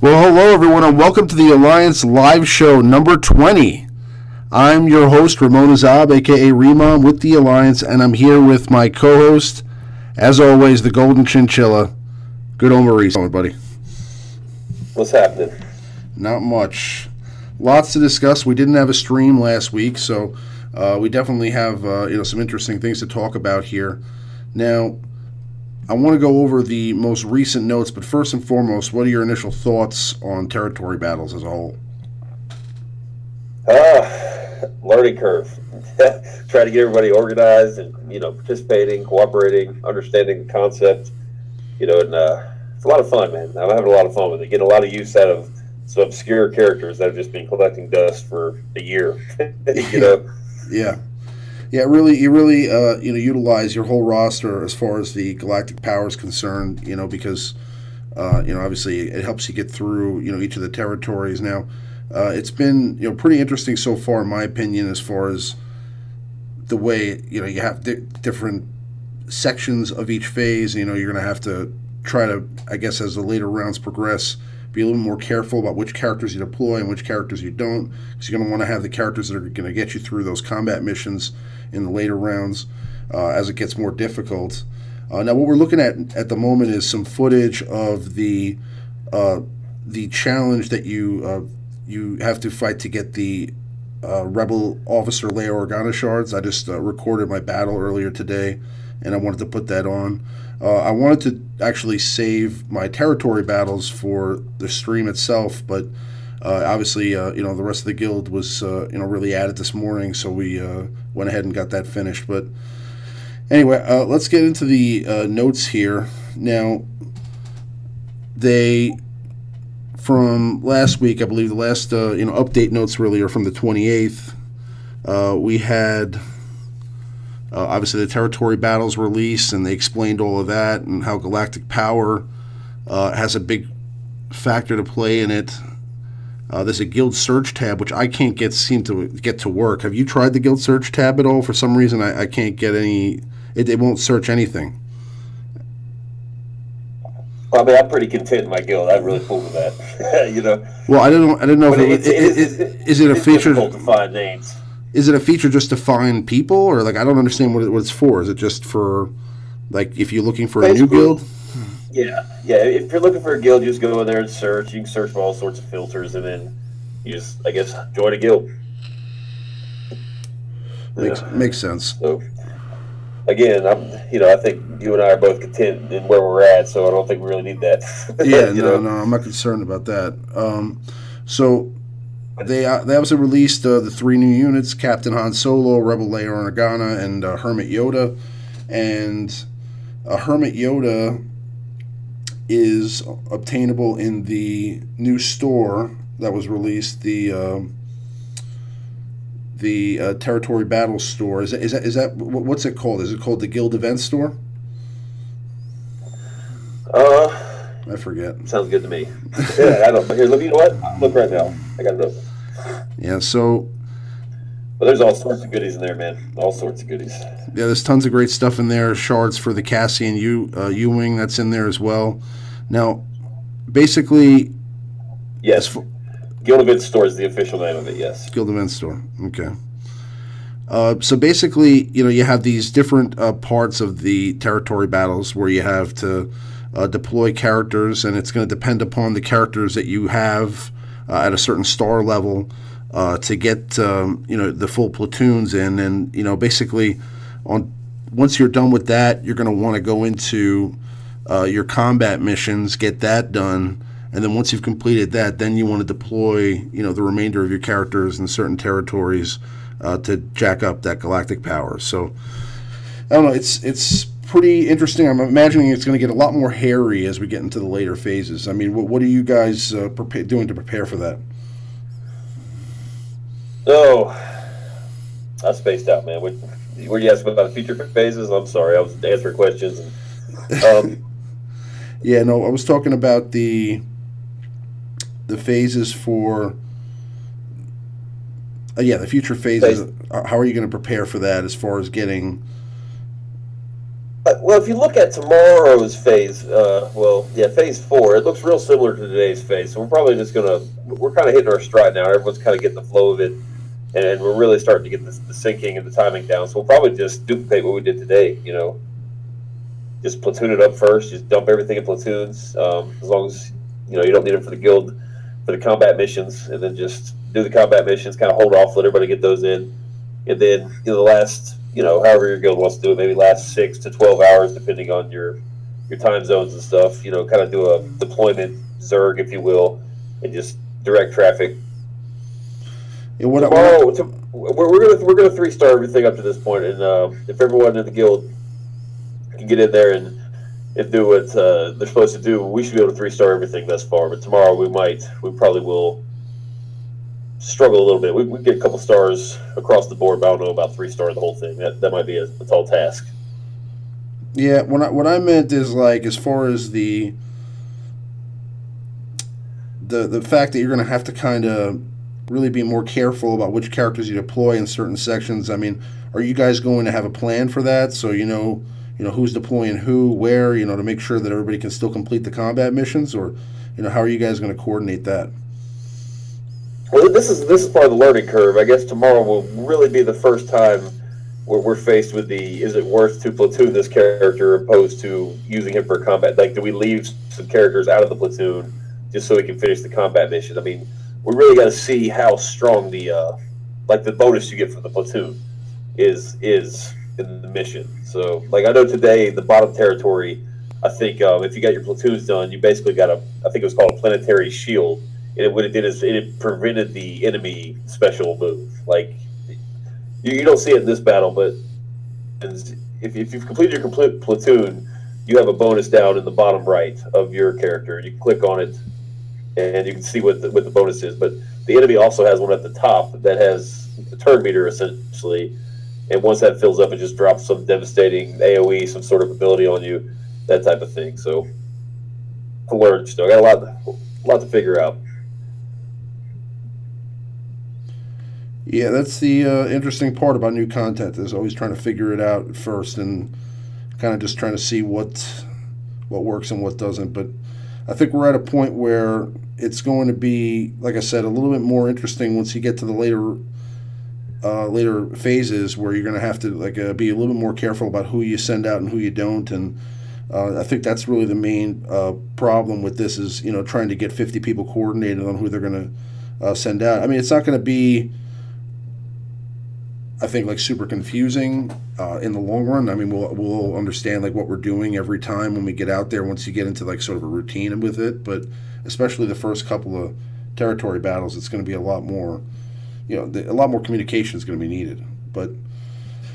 Well, hello everyone, and welcome to the Alliance live show number 20. I'm your host, Ramon Azab, aka Remon, with the Alliance, and I'm here with my co-host, as always, the Golden Chinchilla, good old Maurice. Hello, buddy. What's happening? Not much. Lots to discuss. We didn't have a stream last week, so we definitely have some interesting things to talk about here. Now, I want to go over the most recent notes, but first and foremost, what are your initial thoughts on territory battles as a whole? Learning curve. Try to get everybody organized and, participating, cooperating, understanding the concept, and it's a lot of fun, man. I'm having a lot of fun with it. Getting a lot of use out of some obscure characters that have just been collecting dust for a year, Yeah. Yeah, you really utilize your whole roster as far as the galactic power is concerned, because, obviously it helps you get through, each of the territories. Now, it's been, pretty interesting so far, in my opinion, as far as the way, you have different sections of each phase. You're going to have to try to, I guess, as the later rounds progress, be a little more careful about which characters you deploy and which characters you don't, because you're going to want to have the characters that are going to get you through those combat missions in the later rounds as it gets more difficult. Now, what we're looking at the moment is some footage of the challenge that you have to fight to get the Rebel Officer Leia Organa shards. I just recorded my battle earlier today, and I wanted to put that on. I wanted to actually save my territory battles for the stream itself, but obviously, the rest of the guild was, really at it this morning, so we went ahead and got that finished. But anyway, let's get into the notes here. Now, from last week, I believe the last, update notes really are from the 28th. We had, obviously, the territory battles released, and they explained all of that and how galactic power has a big factor to play in it. There's a guild search tab, which I can't seem to get to work. Have you tried the guild search tab at all? For some reason, I can't get any. It won't search anything. Well, I mean, I'm pretty content in my guild. I'm really cool with that. Well, I didn't know if is it a feature. Difficult to find names. Is it a feature just to find people, or I don't understand what it's for? Is it just for if you're looking for a new guild? Yeah. If you're looking for a guild, you just go in there and search. You can search for all sorts of filters, and then you just, I guess, join a guild. Makes sense. So, again, I think you and I are both content in where we're at, so I don't think we really need that. Yeah, no, I'm not concerned about that. So they obviously released the 3 new units: Captain Han Solo, Rebel Leia Organa, and Hermit Yoda. And Hermit Yoda is obtainable in the new store that was released, the Territory Battle store. Is that what's it called? Is it called the Guild Event Store? I forget. Sounds good to me. Yeah, I don't. Here, look. You know what? Look right now. I got it open. Yeah. So. But there's all sorts of goodies in there, man. All sorts of goodies. Yeah, there's tons of great stuff in there. Shards for the Cassian U-wing, that's in there as well. Now, basically... Yes. Guild Event Store is the official name of it, yes. Guild Event Store, okay. So basically, you have these different parts of the territory battles where you have to deploy characters, and it's going to depend upon the characters that you have at a certain star level to get the full platoons in. And basically once you're done with that, you're going to want to go into your combat missions, get that done, and then once you've completed that, then you want to deploy the remainder of your characters in certain territories to jack up that galactic power. So I don't know, it's pretty interesting. I'm imagining it's going to get a lot more hairy as we get into the later phases. I mean, what are you guys doing to prepare for that? Oh, I spaced out, man. Were you asking about the future phases? I'm sorry, I was answering questions. Yeah, no, I was talking about the phases for the future phases. How are you going to prepare for that as far as getting Well, if you look at tomorrow's phase, well, yeah, phase 4, it looks real similar to today's phase. So we're probably just we're kind of hitting our stride now. Everyone's kind of getting the flow of it, and we're really starting to get the syncing and the timing down. So we'll probably just duplicate what we did today. You know, just platoon it up first. Just dump everything in platoons, as long as you know you don't need them for the guild, for the combat missions, and then just do the combat missions. Kind of hold off, let everybody get those in, and then you know the last. You know, however your guild wants to do it, maybe last 6 to 12 hours, depending on your time zones and stuff. You know, kind of do a deployment zerg, if you will, and just direct traffic. Yeah, Tomorrow, we're gonna 3-star everything up to this point, and if everyone in the guild can get in there and do what they're supposed to do, we should be able to 3-star everything thus far. But tomorrow we probably will struggle a little bit. We get a couple stars across the board, but I don't know about 3-star the whole thing. That might be a tall task. Yeah, what I meant is like as far as the fact that you're going to have to kind of really be more careful about which characters you deploy in certain sections. I mean, are you guys going to have a plan for that? So you know who's deploying who, where, you know, to make sure that everybody can still complete the combat missions, or you know, how are you guys going to coordinate that? Well, this is part of the learning curve. I guess tomorrow will really be the first time where we're faced with is it worth to platoon this character opposed to using him for combat? Like, do we leave some characters out of the platoon just so we can finish the combat mission? I mean, we really got to see how strong the bonus you get from the platoon is in the mission. So, like, I know today the bottom territory, I think if you got your platoons done, you basically got I think it was called a planetary shield. And what it did is it prevented the enemy special move. Like, you don't see it in this battle, but if you've completed your complete platoon, you have a bonus down in the bottom right of your character. You can click on it, and you can see what the bonus is. But the enemy also has one at the top that has the turn meter, essentially. And once that fills up, it just drops some devastating AoE, some sort of ability on you, that type of thing. So, to learn still. I got a lot to figure out. Yeah, that's the interesting part about new content, is always trying to figure it out first and kind of just trying to see what works and what doesn't. But I think we're at a point where it's going to be, like I said, a little bit more interesting once you get to the later phases, where you're going to have to be a little bit more careful about who you send out and who you don't. And I think that's really the main problem with this, is trying to get 50 people coordinated on who they're going to send out. I mean, it's not going to be, I think, like super confusing in the long run. I mean, we'll understand like what we're doing every time when we get out there, once you get into like sort of a routine with it. But especially the first couple of territory battles, it's going to be a lot more, a lot more communication is going to be needed. But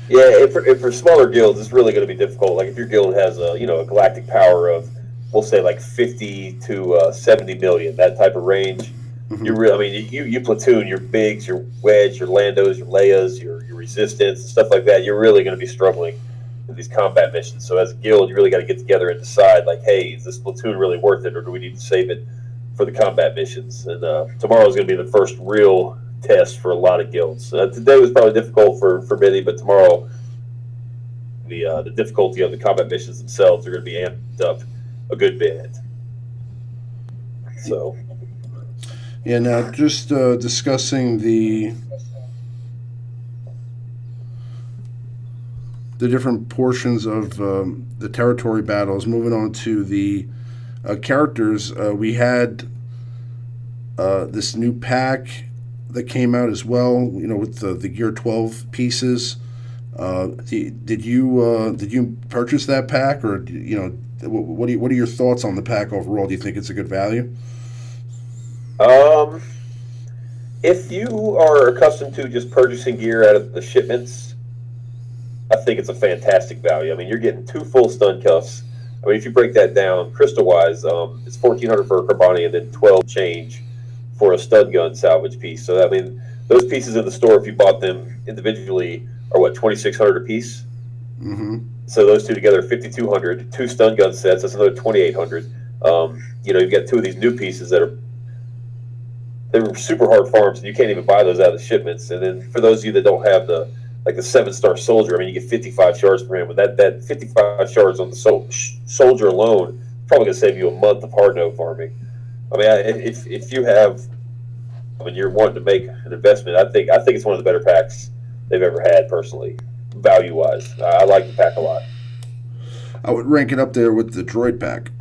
yeah, if for smaller guilds, it's really going to be difficult. Like if your guild has a galactic power of, we'll say like 50 to 70 million, that type of range. mm-hmm. I mean, you platoon your bigs, your wedge, your landos, your leias, your resistance, and stuff like that. You're really going to be struggling with these combat missions. So as a guild, you really got to get together and decide, like, hey, is this platoon really worth it, or do we need to save it for the combat missions? And tomorrow is going to be the first real test for a lot of guilds. Today was probably difficult for many, but tomorrow the difficulty of the combat missions themselves are going to be amped up a good bit. So. Yeah, now just discussing the different portions of the territory battles. Moving on to the characters, we had this new pack that came out as well. With the Gear 12 pieces. Did you purchase that pack, or what are your thoughts on the pack overall? Do you think it's a good value? If you are accustomed to just purchasing gear out of the shipments, I think it's a fantastic value. I mean, you're getting 2 full stun cuffs. I mean, if you break that down crystal-wise, it's 1,400 for a Carboni and then 12 change for a stun gun salvage piece. So, I mean, those pieces in the store, if you bought them individually, are what, 2,600 a piece? Mm-hmm. So those two together, 5,200. 2 stun gun sets, that's another 2,800. You've got 2 of these new pieces they're super hard farms, and you can't even buy those out of the shipments. And then for those of you that don't have the like the 7-star soldier. I mean, you get 55 shards for him, but that 55 shards on the soldier alone probably gonna save you a month of hard node farming. I mean, if you have, I mean, you're wanting to make an investment, I think it's one of the better packs they've ever had personally, value wise. I like the pack a lot. I would rank it up there with the droid pack.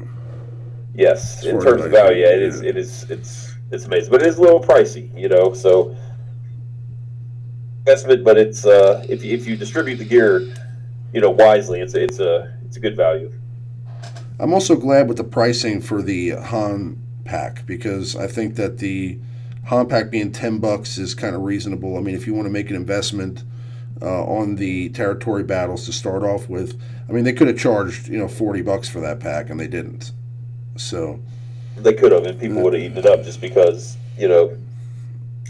Yes, in terms of value, yeah, it's amazing, but it is a little pricey, you know. So investment, but it's if you distribute the gear, you know, wisely, it's a good value. I'm also glad with the pricing for the Han pack, because I think that the Han pack being $10 is kind of reasonable. I mean, if you want to make an investment on the territory battles to start off with, I mean, they could have charged, you know, $40 for that pack, and they didn't. So they could have, and people would have eaten it up just because, you know.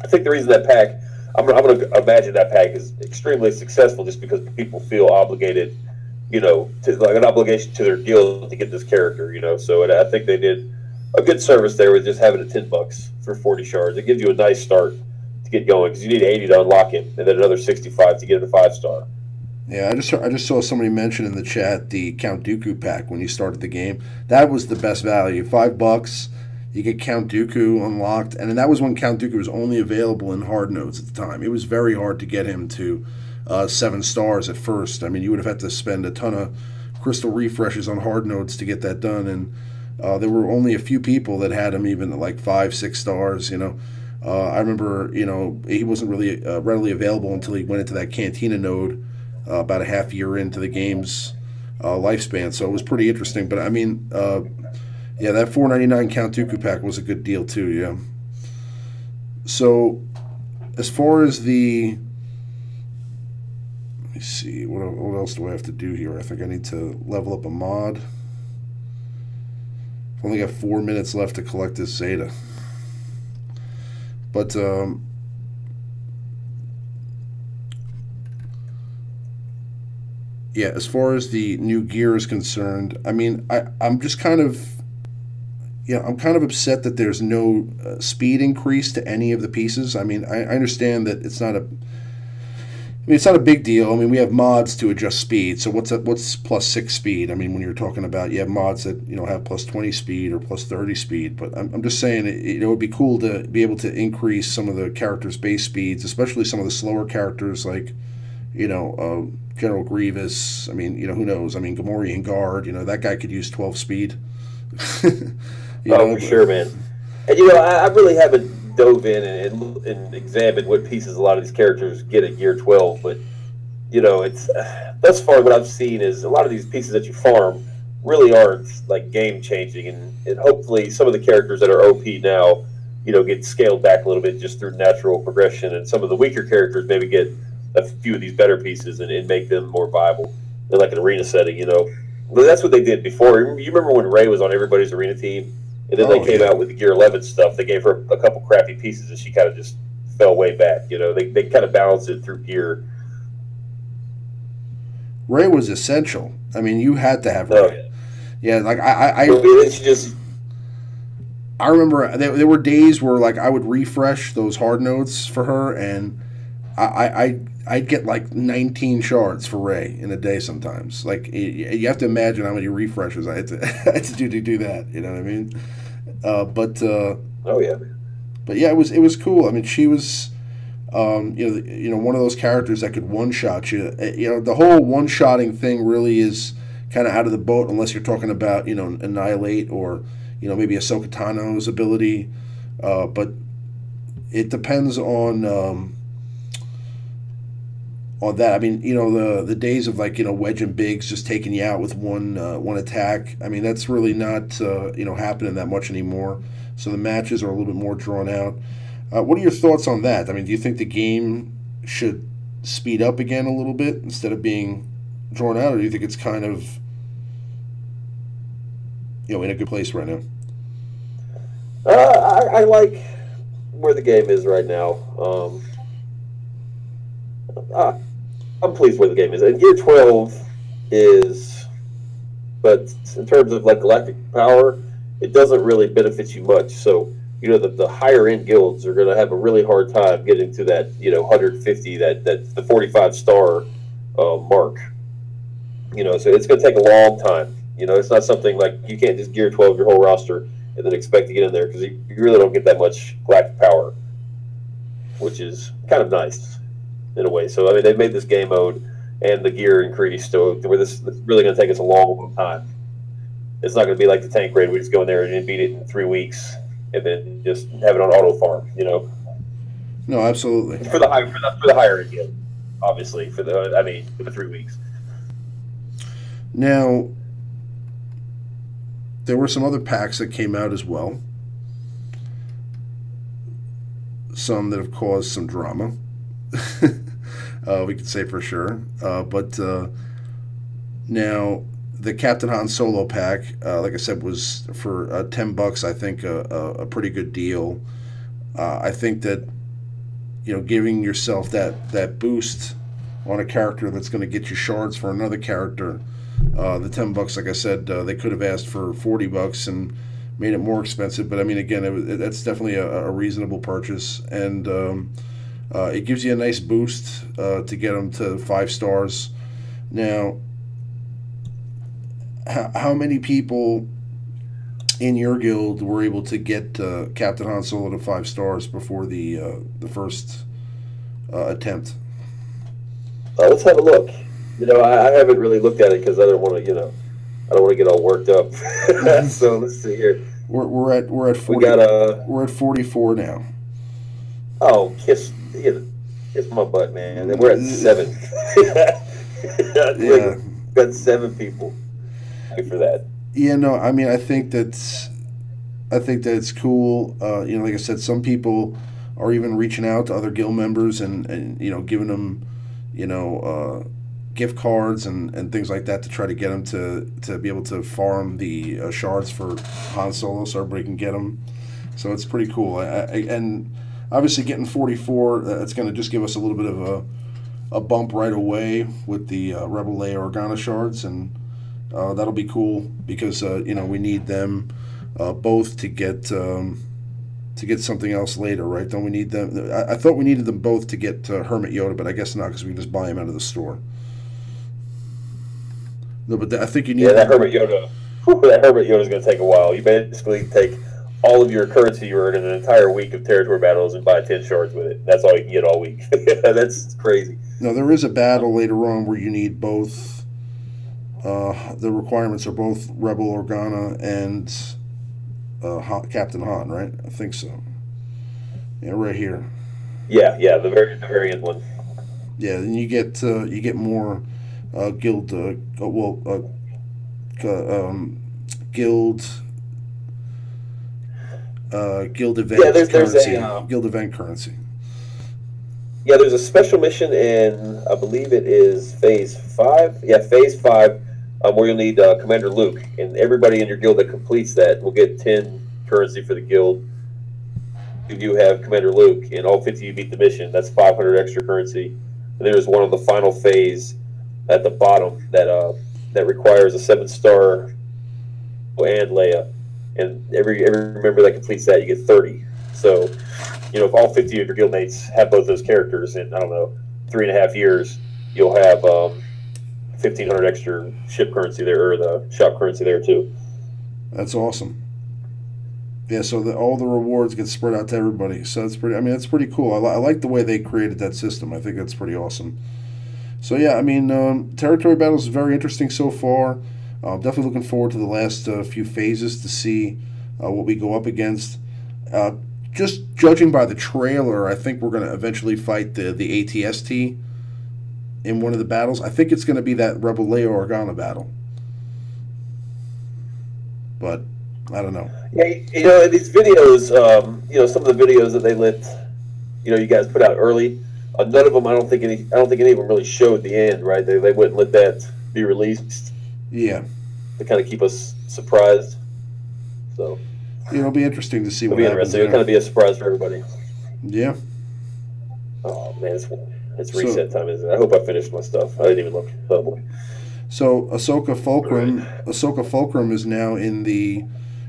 I think the reason that pack, I'm going to imagine that pack is extremely successful just because people feel obligated, you know, to like an obligation to their guild to get this character, you know. So I think they did a good service there with just having it $10 for 40 shards. It gives you a nice start to get going, because you need 80 to unlock him, and then another 65 to get it a 5-star. Yeah, I just saw somebody mention in the chat the Count Dooku pack when you started the game. That was the best value. $5, you get Count Dooku unlocked, and that was when Count Dooku was only available in hard nodes at the time. It was very hard to get him to 7 stars at first. I mean, you would have had to spend a ton of crystal refreshes on hard nodes to get that done, and there were only a few people that had him even at like 5, 6 stars, you know. I remember, you know, he wasn't really readily available until he went into that Cantina node about a half year into the game's lifespan. So it was pretty interesting. But, I mean, yeah, that $4.99 Count Dooku pack was a good deal too, yeah. So as far as the... Let me see, what else do I have to do here? I think I need to level up a mod. I've only got 4 minutes left to collect this Zeta. But, yeah, as far as the new gear is concerned, I mean, I'm just kind of, you know, I'm kind of upset that there's no speed increase to any of the pieces. I mean, I understand that it's not a, I mean, it's not a big deal. I mean, we have mods to adjust speed. So what's +6 speed? I mean, when you're talking about, you have mods that, you know, have +20 speed or +30 speed. But I'm just saying it would be cool to be able to increase some of the characters' base speeds, especially some of the slower characters like, you know, General Grievous. I mean, you know, who knows? I mean, Gamorrean Guard, you know, that guy could use 12 speed. For sure, man. And, you know, I really haven't dove in and examined what pieces a lot of these characters get at gear 12, but you know, it's thus far what I've seen is a lot of these pieces that you farm really aren't like game changing, and hopefully some of the characters that are OP now, you know, get scaled back a little bit just through natural progression, and some of the weaker characters maybe get a few of these better pieces and make them more viable in like an arena setting, you know. But that's what they did before. You remember when Rey was on everybody's arena team? And then they came out with the Gear 11 stuff. They gave her a couple crappy pieces, and she kind of just fell way back. You know, they kind of balanced it through gear. Rey was essential. I mean, you had to have Rey. Oh, yeah, like I remember there were days where like I would refresh those hard nodes for her, and I'd get like 19 shards for Rey in a day sometimes. Like, you have to imagine how many refreshes I had to do that. You know what I mean? Oh yeah. But yeah, it was cool. I mean, she was, you know, one of those characters that could one-shot you. You know, the whole one-shotting thing really is kind of out of the boat unless you're talking about, you know, Annihilate or, you know, maybe Ahsoka Tano's ability. But it depends on that. I mean, you know, the days of like, you know, Wedge and Biggs just taking you out with one attack. I mean, that's really not you know, happening that much anymore. So the matches are a little bit more drawn out. What are your thoughts on that? I mean, do you think the game should speed up again a little bit instead of being drawn out, or do you think it's kind of, you know, in a good place right now? I like where the game is right now. I'm pleased where the game is. And Gear 12 is, but in terms of like galactic power, it doesn't really benefit you much. So, the higher end guilds are going to have a really hard time getting to that 150 that the 45 star mark. So it's going to take a long time. It's not something like you can't just gear 12 your whole roster and then expect to get in there, because you really don't get that much galactic power, which is kind of nice in a way. So I mean, they've made this game mode and the gear increased, so where this is really going to take us a long time. It's not going to be like the tank raid. We just go in there and beat it in 3 weeks and then just have it on auto farm. No, absolutely. For the higher end guild, obviously. For the 3 weeks. Now, there were some other packs that came out as well. Some that have caused some drama. We could say for sure. But now, the Captain Han Solo pack, like I said, was for $10. I think a pretty good deal. I think that giving yourself that boost on a character that's going to get you shards for another character. The $10, like I said, they could have asked for $40 and made it more expensive. But I mean, again, that's definitely a reasonable purchase, and it gives you a nice boost to get them to 5 stars. Now, how many people in your guild were able to get Captain Han Solo to 5 stars before the first attempt? Let's have a look. I haven't really looked at it because I don't want to, I don't want to get all worked up. So let's see here. We're at 40. We're at 44 now. Oh, kiss my butt, man. And we're at 7. Yeah, got 7 people for that. Yeah, no, I mean, I think that's cool. Like I said, some people are even reaching out to other guild members and giving them gift cards and things like that to try to get them to be able to farm the shards for Han Solo so everybody can get them. So it's pretty cool. And obviously getting 44, that's going to just give us a little bit of a bump right away with the Rebel Leia Organa shards, and that'll be cool because we need them both to get something else later, right? Don't we need them? I thought we needed them both to get Hermit Yoda, but I guess not, because we can just buy him out of the store. No, but I think you need. Yeah, that Hermit Yoda. That Hermit Yoda is going to take a while. You basically take all of your currency you earn in an entire week of territory battles and buy 10 shards with it. That's all you can get all week. That's crazy. No, there is a battle later on where you need both. The requirements are both Rebel Organa and Captain Han, right? I think so. Yeah, right here. Yeah, the very end one. Yeah, and you get more guild guild event currency. Guild event currency. Yeah, there's a special mission in, I believe it is Phase 5. Yeah, Phase 5, where you'll need Commander Luke, and everybody in your guild that completes that will get 10 currency for the guild. If you have Commander Luke and all 50 you beat the mission, that's 500 extra currency. And there's one on the final phase at the bottom that requires a 7-star and Leia, and every member that completes that, you get 30. So, if all 50 of your guildmates have both those characters in, I don't know, 3.5 years, you'll have 1,500 extra ship currency there, or the shop currency there too. That's awesome. Yeah, so all the rewards get spread out to everybody. So that's pretty. I mean, that's pretty cool. I like the way they created that system. I think that's pretty awesome. So yeah, I mean, territory battles is very interesting so far. Definitely looking forward to the last few phases to see what we go up against. Just judging by the trailer, I think we're going to eventually fight the ATST in one of the battles. I think it's going to be that Rebel Leia Organa battle. But I don't know. Yeah, in these videos, some of the videos that they let, you guys put out early, none of them, I don't think any of them really showed the end, right? They wouldn't let that be released. Yeah. To kind of keep us surprised. So. It'll be interesting to see what happens. It'll kind of be a surprise for everybody. Yeah. Oh man, it's reset time, isn't it? I hope I finished my stuff. I didn't even look. Oh boy. So Ahsoka Fulcrum is now in the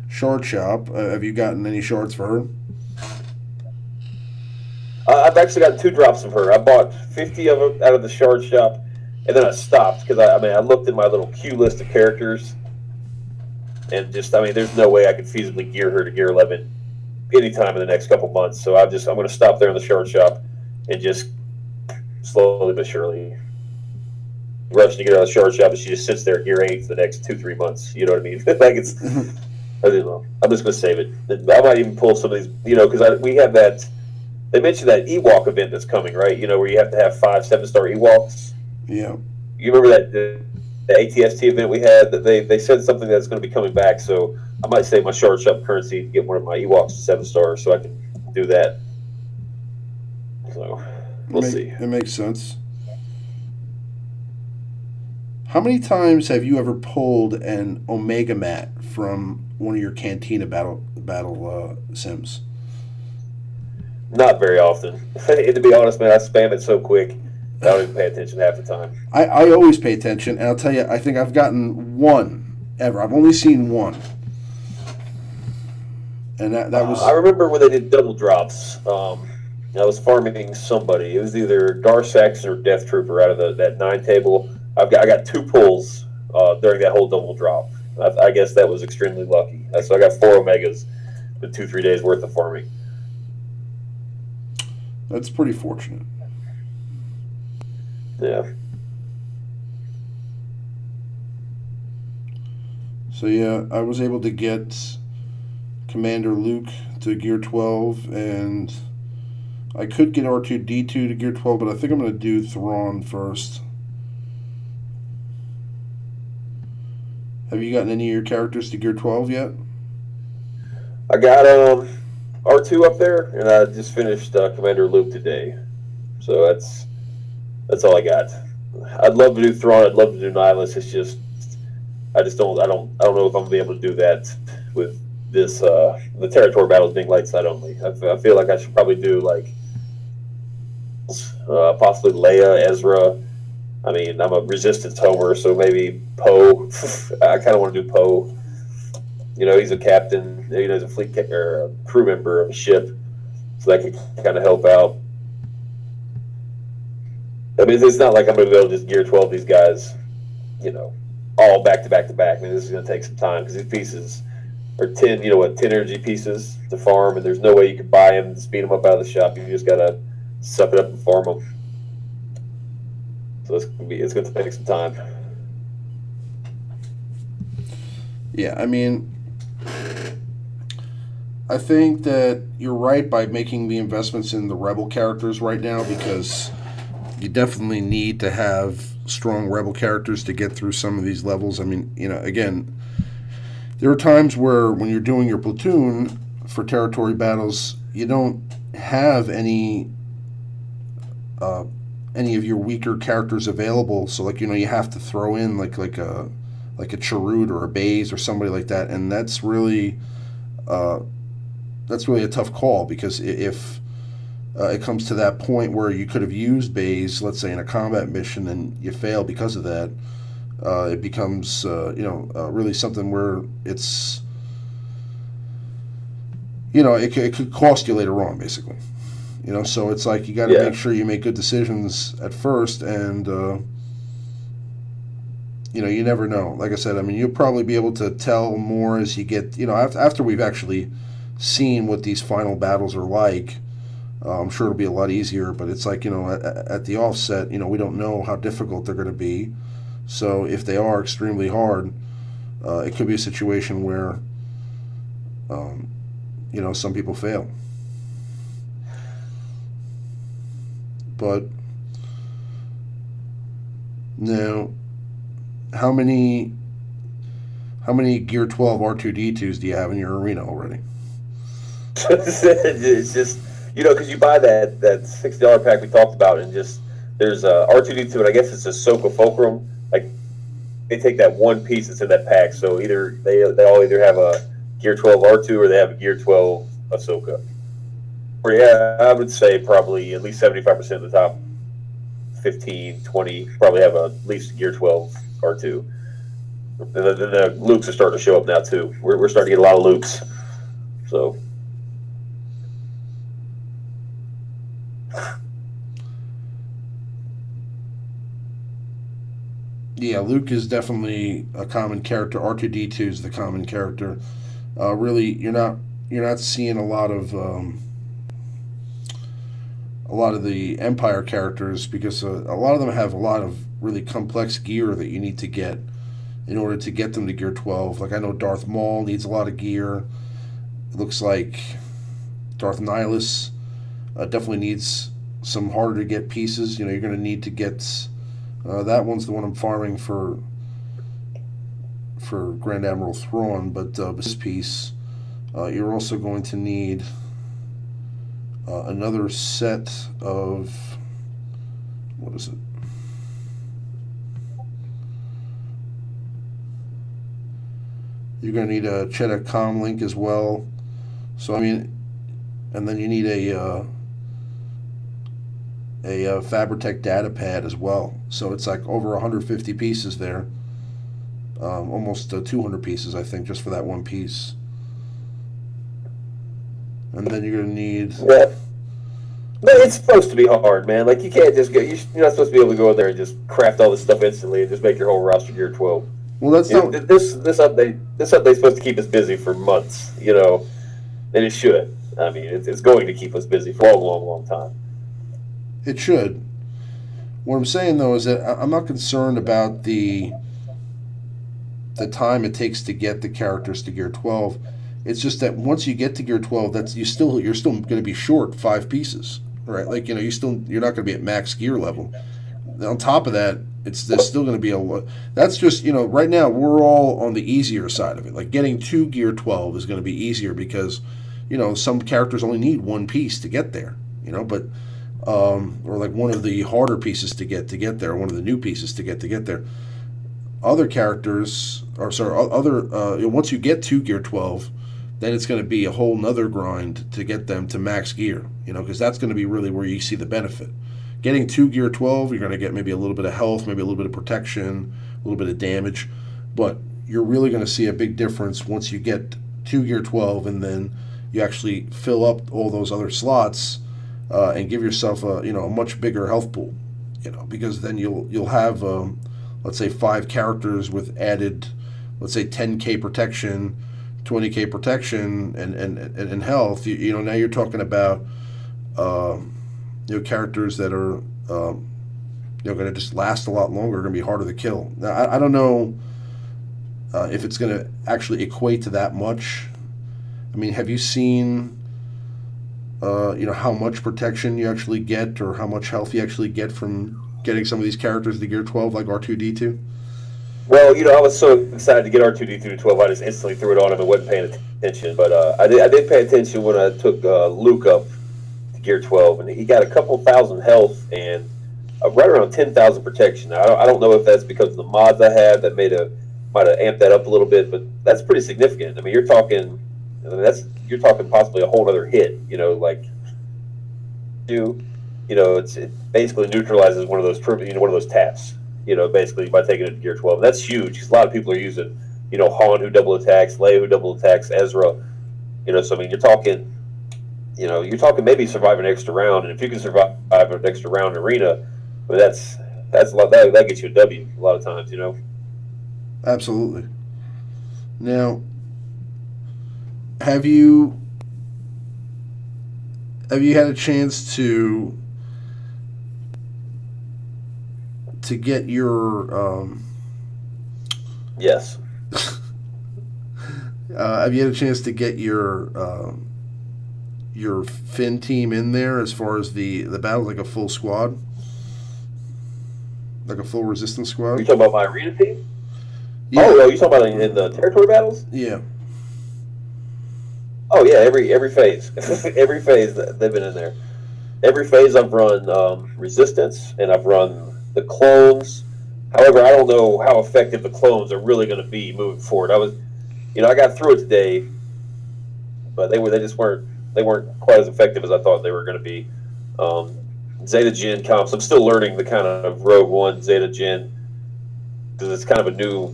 shard shop. Have you gotten any shards for her? I've actually got 2 drops of her. I bought 50 of them out of the shard shop, and then I stopped because I looked at my little queue list of characters, and just there's no way I could feasibly gear her to gear 11 anytime in the next couple months. So I'm going to stop there in the shard shop and just slowly but surely rush to get out of the shard shop, and she just sits there at gear 8 for the next 2-3 months. You know what I mean? Like it's, I don't know. I'm just going to save it. I might even pull some of these, because we have that. They mentioned that Ewok event that's coming, right? Where you have to have 5 7-star Ewoks. Yeah. You remember that the ATST event we had? That they said something that's going to be coming back. So I might save my shard shop currency to get one of my Ewoks to 7 stars, so I can do that. So we'll see. It makes sense. How many times have you ever pulled an Omega Mat from one of your Cantina battle sims? Not very often. To be honest, man, I spam it so quick, I don't even pay attention half the time. I always pay attention, and I'll tell you, I think I've gotten one ever. I've only seen one. And that was... I remember when they did double drops. I was farming somebody. It was either Dar Saxon or Death Trooper out of that 9 table. I got 2 pulls during that whole double drop. I guess that was extremely lucky. So I got 4 Omegas in 2-3 days worth of farming. That's pretty fortunate. Yeah. So yeah, I was able to get Commander Luke to gear 12, and I could get R2-D2 to gear 12, but I think I'm going to do Thrawn first. Have you gotten any of your characters to gear 12 yet? I got R2 up there, and I just finished Commander Luke today. So that's all I got. I'd love to do Thrawn. I'd love to do Nihilus. It's just I don't know if I'm gonna be able to do that with this the territory battles being light side only. I feel like I should probably do like possibly Leia, Ezra. I mean, I'm a Resistance homer, so maybe Poe. I kind of want to do Poe. He's a captain. He's a fleet or a crew member of a ship, so that can kind of help out. I mean, it's not like I'm going to be able to just gear 12 these guys, all back to back to back. I mean, this is going to take some time because these pieces are 10 energy pieces to farm, and there's no way you can buy them and speed them up out of the shop. You just got to suck it up and farm them. So it's going to take some time. Yeah, I mean, I think that you're right by making the investments in the Rebel characters right now, because you definitely need to have strong Rebel characters to get through some of these levels. I mean, again, there are times where when you're doing your platoon for territory battles, you don't have any of your weaker characters available. So, you have to throw in like a Chirrut or a Baze or somebody like that, and that's really a tough call, because if it comes to that point where you could have used Baze, let's say in a combat mission, and you fail because of that, it becomes really something where it's it could cost you later on, basically. So it's like you got to make sure you make good decisions at first, and you never know. Like I said, I mean, you'll probably be able to tell more as you get, after we've actually seen what these final battles are like. I'm sure it'll be a lot easier, but it's like, at the offset, we don't know how difficult they're going to be. So if they are extremely hard, it could be a situation where, some people fail. But now, how many Gear 12 R2-D2s do you have in your arena already? It's just, because you buy that $60 pack we talked about, and just there's R2-D2, and I guess it's a Sokka Fulcrum. Like, they take that one piece that's in that pack, so either they all either have a Gear 12 R2 or they have a Gear 12 Ahsoka. Or yeah, I would say probably at least 75% of the top 15, 20 probably have at least a Gear 12 R2. And the Lukes are starting to show up now too. We're starting to get a lot of Lukes. So Yeah, Luke is definitely a common character. R2D2 is the common character. Really, you're not seeing a lot of the Empire characters because a lot of them have a lot of really complex gear that you need to get in order to get them to gear 12. Like I know Darth Maul needs a lot of gear. It looks like Darth Nihilus definitely needs some harder to get pieces. You're going to need to get that one's the one I'm farming for Grand Admiral Thrawn, but this piece you're also going to need another set of, what is it? You're going to need a Cheddar Comlink as well. So I mean, and then you need a Fabritech data pad as well. So it's like over 150 pieces there, almost 200 pieces I think just for that one piece. And then you're gonna need. Yeah. But it's supposed to be hard, man. Like you can't just go. You're not supposed to be able to go in there and just craft all this stuff instantly and just make your whole roster gear 12. Well, that's not. This update. This update's supposed to keep us busy for months, and it should. I mean, it's going to keep us busy for a long, long, long time. It should. What I'm saying though is that I'm not concerned about the time it takes to get the characters to gear 12. It's just that once you get to gear 12, you're still going to be short 5 pieces, right? Like you're not going to be at max gear level. On top of that, there's still going to be a lot. That's just right now we're all on the easier side of it. Like getting to gear 12 is going to be easier because some characters only need 1 piece to get there. But or like one of the harder pieces to get there, one of the new pieces to get there. Other characters, once you get to gear 12, then it's going to be a whole nother grind to get them to max gear, because that's going to be really where you see the benefit. Getting to gear 12, you're going to get maybe a little bit of health, maybe a little bit of protection, a little bit of damage, but you're really going to see a big difference once you get to gear 12 and then you actually fill up all those other slots and give yourself a much bigger health pool, because then you'll have let's say 5 characters with added, let's say 10k protection, 20k protection, and health. Now you're talking about characters that are going to just last a lot longer, going to be harder to kill. Now I don't know if it's going to actually equate to that much. I mean, have you seen how much protection you actually get or how much health you actually get from getting some of these characters to gear 12 like R2-D2? Well, I was so excited to get R2-D2 to 12, I just instantly threw it on him and wasn't paying attention. But I did pay attention when I took Luke up to gear 12, and he got a couple thousand health and right around 10,000 protection. Now, I don't know if that's because of the mods I have that might have amped that up a little bit, but that's pretty significant. I mean, you're talking possibly a whole other hit. It basically neutralizes one of those taps. Basically by taking it to gear 12. That's huge because a lot of people are using, Han who double attacks, Leia who double attacks, Ezra. So I mean, you're talking maybe survive an extra round, and if you can survive an extra round in arena, but that's a lot. That gets you a W a lot of times. Absolutely. Now, have you had a chance to get your yes have you had a chance to get your Finn team in there as far as the battle, like a full squad, like a full resistance squad? Are you talking about my arena team? Yeah. Oh, you talking about in the territory battles? Yeah. Oh yeah, every phase every phase that they've been in there. Every phase I've run resistance, and I've run the clones. However, I don't know how effective the clones are really going to be moving forward. I got through it today, but they weren't quite as effective as I thought they were going to be. Zeta Gen comps. I'm still learning the kind of Rogue One Zeta Gen because it's kind of a new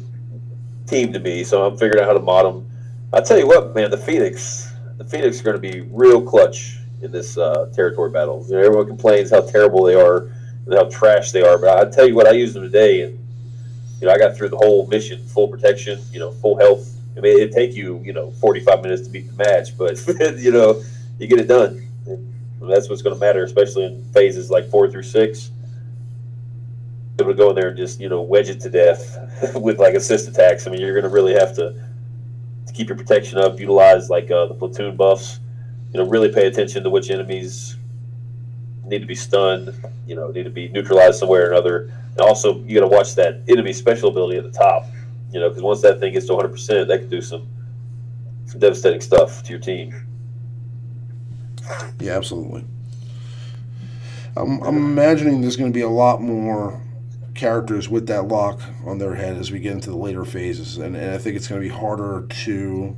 team to me. So I'm figuring out how to mod them. I tell you what, man, the Phoenix are going to be real clutch in this territory battles. You know, everyone complains how terrible they are and how trash they are, but I tell you what, I used them today, and you know, I got through the whole mission, full protection, you know, full health. I mean, it'd take you, you know, 45 minutes to beat the match, but you know, you get it done. And that's what's going to matter, especially in phases like 4 through 6. Able to go in there and just, you know, wedge it to death with like assist attacks. I mean, you're going to really have to keep your protection up, utilize like the platoon buffs, you know, really pay attention to which enemies need to be stunned, you know, need to be neutralized somewhere or another. And also, you got to watch that enemy special ability at the top, you know, because once that thing gets to 100%, that can do some devastating stuff to your team. Yeah, absolutely. I'm imagining there's going to be a lot more characters with that lock on their head as we get into the later phases, and I think it's going to be harder to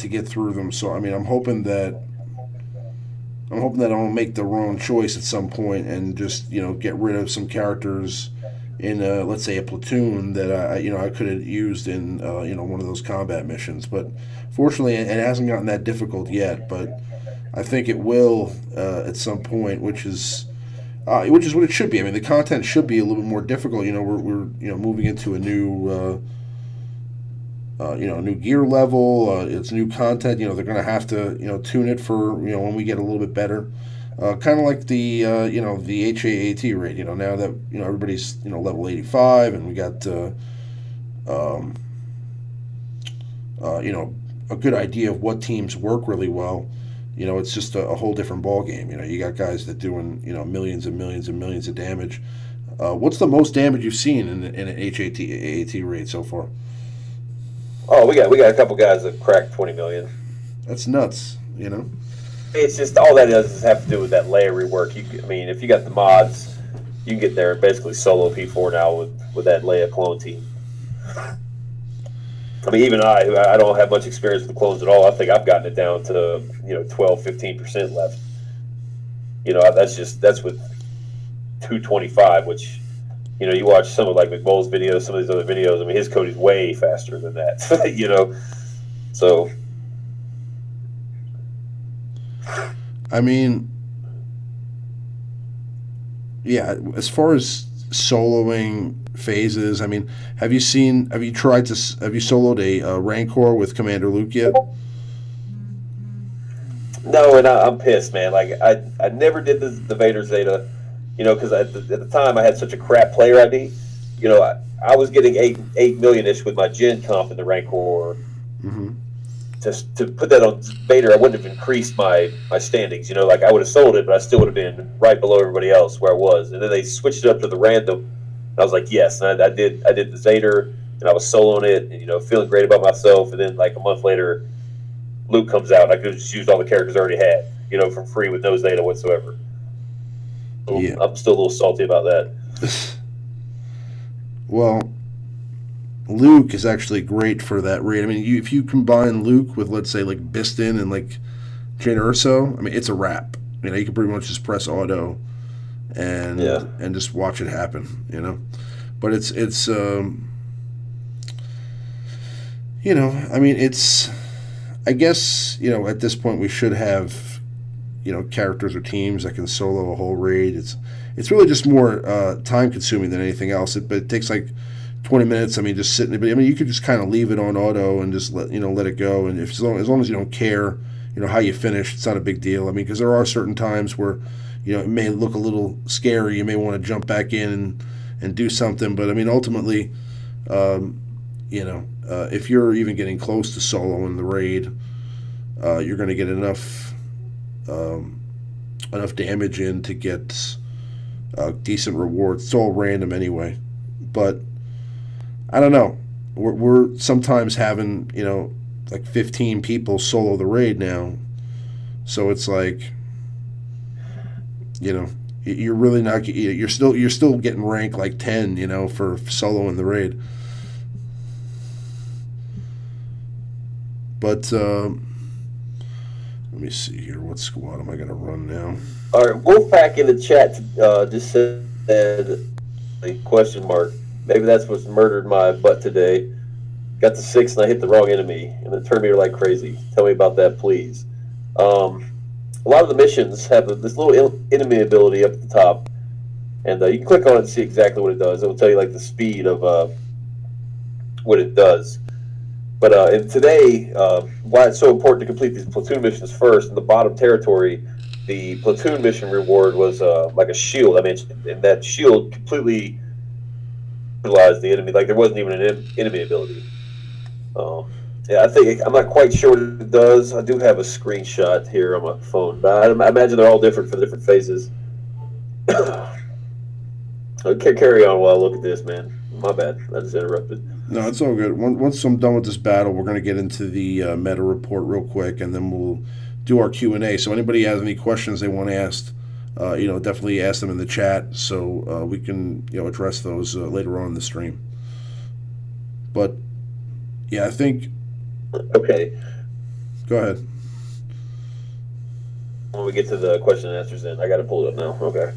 get through them. So I mean, I'm hoping that I'll make the wrong choice at some point and just, you know, get rid of some characters in let's say a platoon that I could have used in you know, one of those combat missions. But fortunately, it hasn't gotten that difficult yet. But I think it will at some point, which is what it should be. I mean, the content should be a little bit more difficult. You know, we're you know, moving into a new you know, new gear level. It's new content. You know, they're going to have to, you know, tune it for, you know, when we get a little bit better. Kind of like the you know, the HAAT rate. You know, now that, you know, everybody's, you know, level 85, and we got you know, a good idea of what teams work really well. You know, it's just a whole different ball game. You know, you got guys that doing, you know, millions and millions and millions of damage. What's the most damage you've seen in an HAAT rate so far? Oh, we got a couple guys that cracked 20 million. That's nuts, you know. It's just all that does have to do with that layer rework. I mean, if you got the mods, you can get there and basically solo P4 now with that Leia clone team. I mean, even I don't have much experience with the clones at all. I think I've gotten it down to, you know, 12, 15% left. You know, that's with 225, which, you know, you watch some of like McBowl's videos, some of these other videos. I mean, his code is way faster than that. You know, so. I mean, yeah. As far as soloing phases, I mean, have you soloed a Rancor with Commander Luke yet? No, and I'm pissed, man. Like I never did the Vader Zeta, you know, because at the time I had such a crap player ID. You know, I was getting 8 million-ish with my Gen comp in the Rancor. Mm-hmm. To put that on Vader, I wouldn't have increased my standings. You know, like I would have sold it, but I still would have been right below everybody else where I was. And then they switched it up to the random. And I was like, yes, and I did the Vader, and I was soloing it, and, you know, feeling great about myself. And then like a month later, Luke comes out, and I could have just used all the characters I already had, you know, for free with no Zeta whatsoever. So yeah. I'm still a little salty about that. Well, Luke is actually great for that raid. I mean, if you combine Luke with, let's say, like Biston and like Jyn Erso, I mean, it's a wrap. You know, you can pretty much just press auto and just watch it happen. You know, but it's you know, I mean, it's, I guess, you know, at this point we should have, you know, characters or teams that can solo a whole raid. It's really just more time consuming than anything else. But it takes like 20 minutes. I mean, just sitting there. But I mean, you could just kind of leave it on auto and just let it go. And if as long as you don't care, you know, how you finish, it's not a big deal. I mean, because there are certain times where, you know, it may look a little scary. You may want to jump back in and do something. But I mean, ultimately, you know, if you're even getting close to solo in the raid, you're going to get enough damage in to get decent rewards. It's all random anyway, but I don't know. We're sometimes having, you know, like 15 people solo the raid now, so it's like, you know, you're really not. You're still getting rank like 10, you know, for soloing the raid. But let me see here. What squad am I going to run now? All right, Wolfpack in the chat just said a question mark. Maybe that's what's murdered my butt today. Got the 6 and I hit the wrong enemy, and it turned me like crazy. Tell me about that, please. Well, a lot of the missions have this little enemy ability up at the top, and you can click on it and see exactly what it does. It will tell you like the speed of what it does. But and today, why it's so important to complete these platoon missions first, in the bottom territory, the platoon mission reward was like a shield I mentioned, and that shield completely neutralized the enemy. Like there wasn't even an enemy ability. Yeah, I'm not quite sure what it does. I do have a screenshot here on my phone, but I imagine they're all different for the different phases. Okay, carry on while I look at this, man. My bad. I just interrupted. No, it's all good. Once I'm done with this battle, we're going to get into the meta report real quick, and then we'll do our Q&A. So anybody has any questions they want asked, definitely ask them in the chat so we can address those later on in the stream. But yeah, I think. Okay. Go ahead. When we get to the question and answers, then I got to pull it up now. Okay.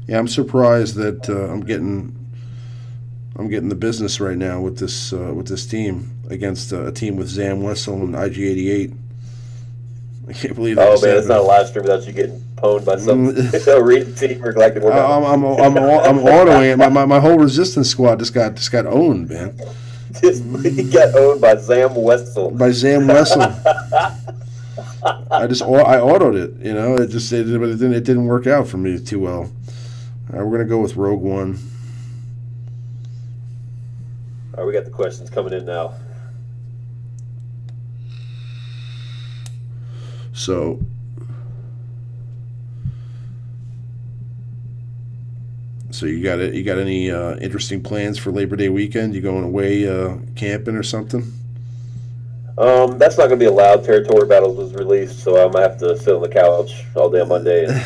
Yeah, I'm surprised that I'm getting the business right now with this team against a team with Zam Wessel and IG88. I can't believe that. Oh man, it's not a live stream without you getting pwned by some reading team or galactic wargaming. I'm autoing it. My whole resistance squad just got owned, man. He got owned by Zam Wessel. By Zam Wessel. I autoed it. It didn't work out for me too well. All right, we're gonna go with Rogue One. All right, we got the questions coming in now. So you got it? You got any interesting plans for Labor Day weekend? You going away camping or something? That's not going to be allowed. Territory Battles was released, so I'm going to have to sit on the couch all day on Monday and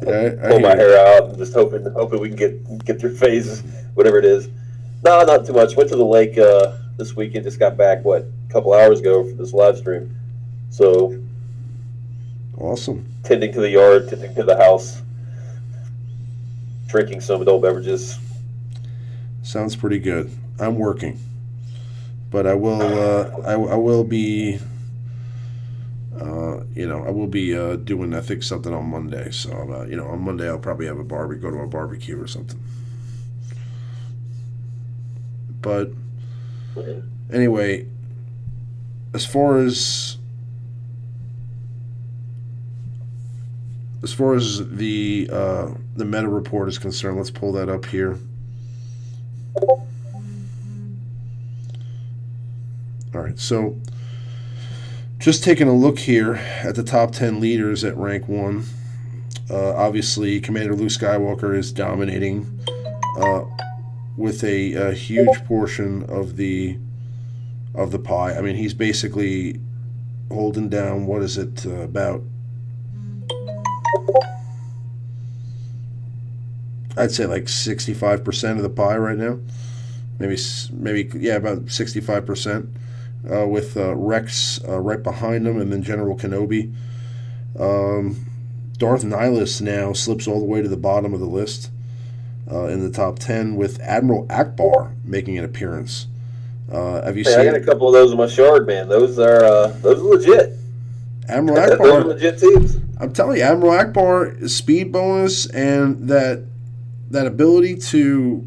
pull my hair out and just hoping we can get through phases, whatever it is. No, not too much. Went to the lake this weekend. Just got back, a couple hours ago for this live stream. So awesome. Tending to the yard, tending to the house, drinking some adult beverages. Sounds pretty good. I'm working, but I will be doing I think something on Monday. So on Monday I'll probably have go to a barbecue or something. But anyway, as far as the meta report is concerned, let's pull that up here. All right, so just taking a look here at the top 10 leaders at rank 1. Obviously, Commander Luke Skywalker is dominating with a huge portion of the pie. I mean, he's basically holding down, what is it, about, I'd say like 65% of the pie right now. Maybe yeah, about 65%. With Rex right behind him, and then General Kenobi. Darth Nihilus now slips all the way to the bottom of the list in the top 10, with Admiral Akbar making an appearance. Have you seen? I got a couple of those in my shard, man. Those are legit. Admiral Akbar. Those are legit teams. I'm telling you, Admiral Akbar, speed bonus and that ability to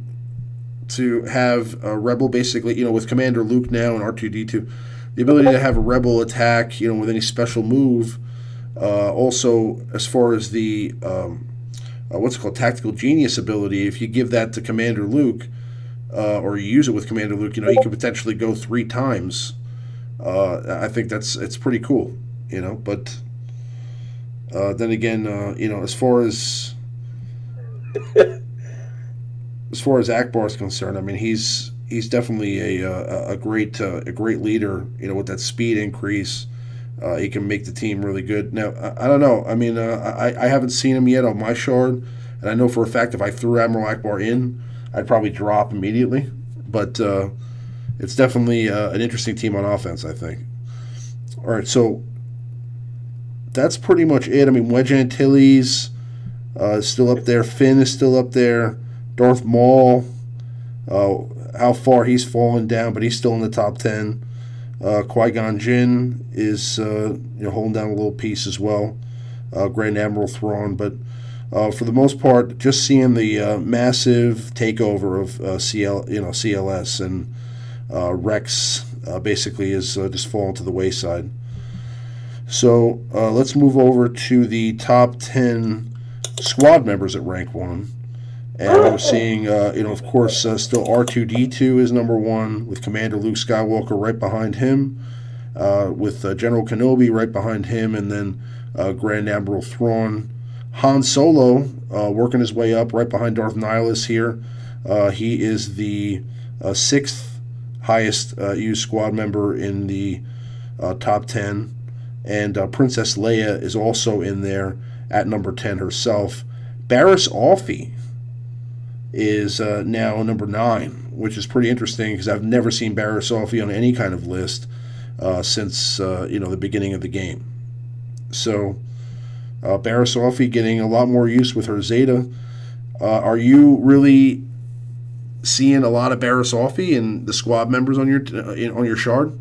have a rebel, basically, with Commander Luke now and R2-D2, the ability to have a rebel attack, with any special move. Also, as far as the what's it called, tactical genius ability, if you give that to Commander Luke, or you use it with Commander Luke, you can potentially go 3 times. I think it's pretty cool, But then again, as far as Akbar is concerned, I mean, he's definitely a great leader. With that speed increase, he can make the team really good. Now, I don't know. I mean, I haven't seen him yet on my shard, and I know for a fact if I threw Admiral Akbar in, I'd probably drop immediately. But it's definitely an interesting team on offense, I think. All right, so that's pretty much it. I mean, Wedge Antilles is still up there. Finn is still up there. Darth Maul, how far he's fallen down, but he's still in the top 10. Qui-Gon Jinn is holding down a little piece as well. Grand Admiral Thrawn, but for the most part, just seeing the massive takeover of CLS and Rex basically is just falling to the wayside. So let's move over to the top 10 squad members at rank 1. And we're seeing, of course, still R2-D2 is number 1, with Commander Luke Skywalker right behind him, with General Kenobi right behind him, and then Grand Admiral Thrawn. Han Solo working his way up right behind Darth Nihilus here. He is the 6th highest used squad member in the top 10. And Princess Leia is also in there at number 10 herself. Barriss Offee is now number 9, which is pretty interesting because I've never seen Barriss Offee on any kind of list since the beginning of the game. So Barriss Offee getting a lot more use with her Zeta. Are you really seeing a lot of Barriss Offee and the squad members on your shard?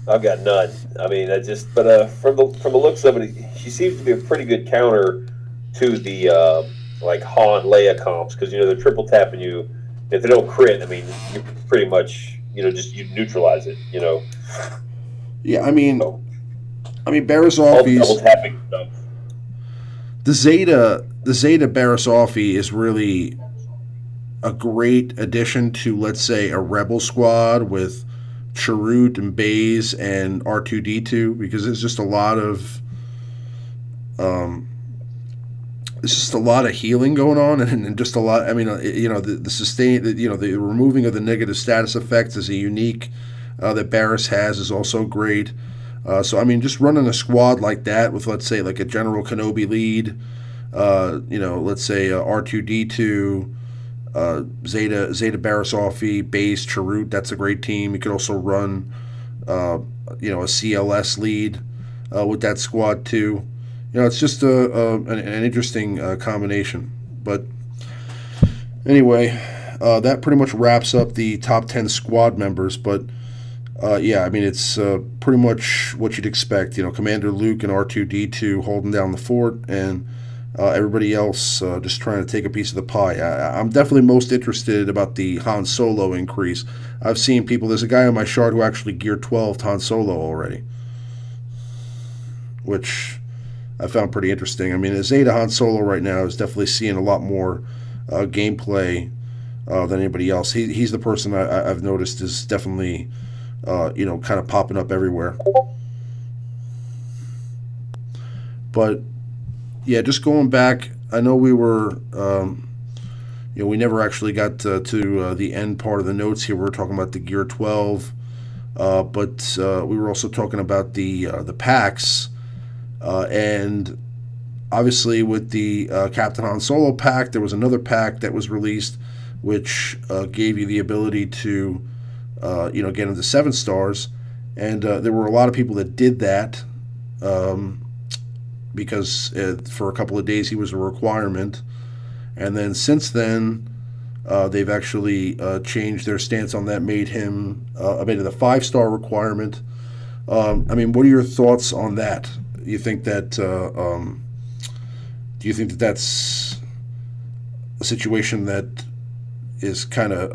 I've got none. I mean, from the looks of it, she seems to be a pretty good counter to the like Han Leia comps, because they're triple tapping you. If they don't crit, I mean, you pretty much you neutralize it. Yeah, I mean, Barriss Offee's double tapping stuff. The Zeta Barriss Offee is really a great addition to, let's say, a Rebel squad with Chirrut and Baze and R2-D2, because it's just a lot of healing going on, and just a lot. I mean, the sustain, the removing of the negative status effects is a unique that Barriss has is also great. So I mean, just running a squad like that with, let's say, like a General Kenobi lead, let's say R2-D2, Zeta Barriss Offee, Baze, Chirrut. That's a great team. You could also run, a CLS lead with that squad too. It's just an interesting combination. But anyway, that pretty much wraps up the top 10 squad members. But yeah, I mean, it's pretty much what you'd expect. Commander Luke and R2-D2 holding down the fort, and everybody else just trying to take a piece of the pie. I'm definitely most interested about the Han Solo increase. I've seen people. There's a guy on my shard who actually geared 12 Han Solo already, which I found pretty interesting. I mean, Zeta Han Solo right now is definitely seeing a lot more gameplay than anybody else. He's the person I've noticed is definitely, kind of popping up everywhere. But yeah, just going back, I know we were, we never actually got to the end part of the notes here. We were talking about the Gear 12, but we were also talking about the packs. And obviously with the Captain Han Solo pack, there was another pack that was released which gave you the ability to get into 7 stars, and there were a lot of people that did that because for a couple of days he was a requirement, and then since then they've actually changed their stance on that, made him made it a 5-star requirement. I mean, what are your thoughts on that? You think that do you think that that's a situation that is kind of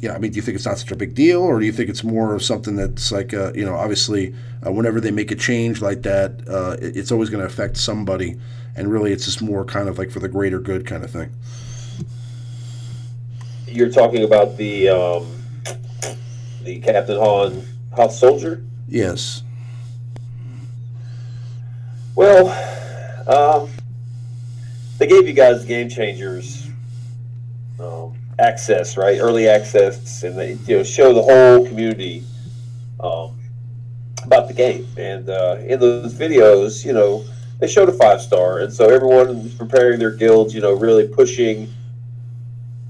I mean, do you think it's not such a big deal, or do you think it's more of something that's like obviously whenever they make a change like that, it's always going to affect somebody, and really it's just more kind of like for the greater good kind of thing? You're talking about the Captain Han House Soldier? Yes. Well, they gave you guys Game Changers access, right? Early access, and they show the whole community about the game. And in those videos, they showed a 5-star, and so everyone was preparing their guilds, really pushing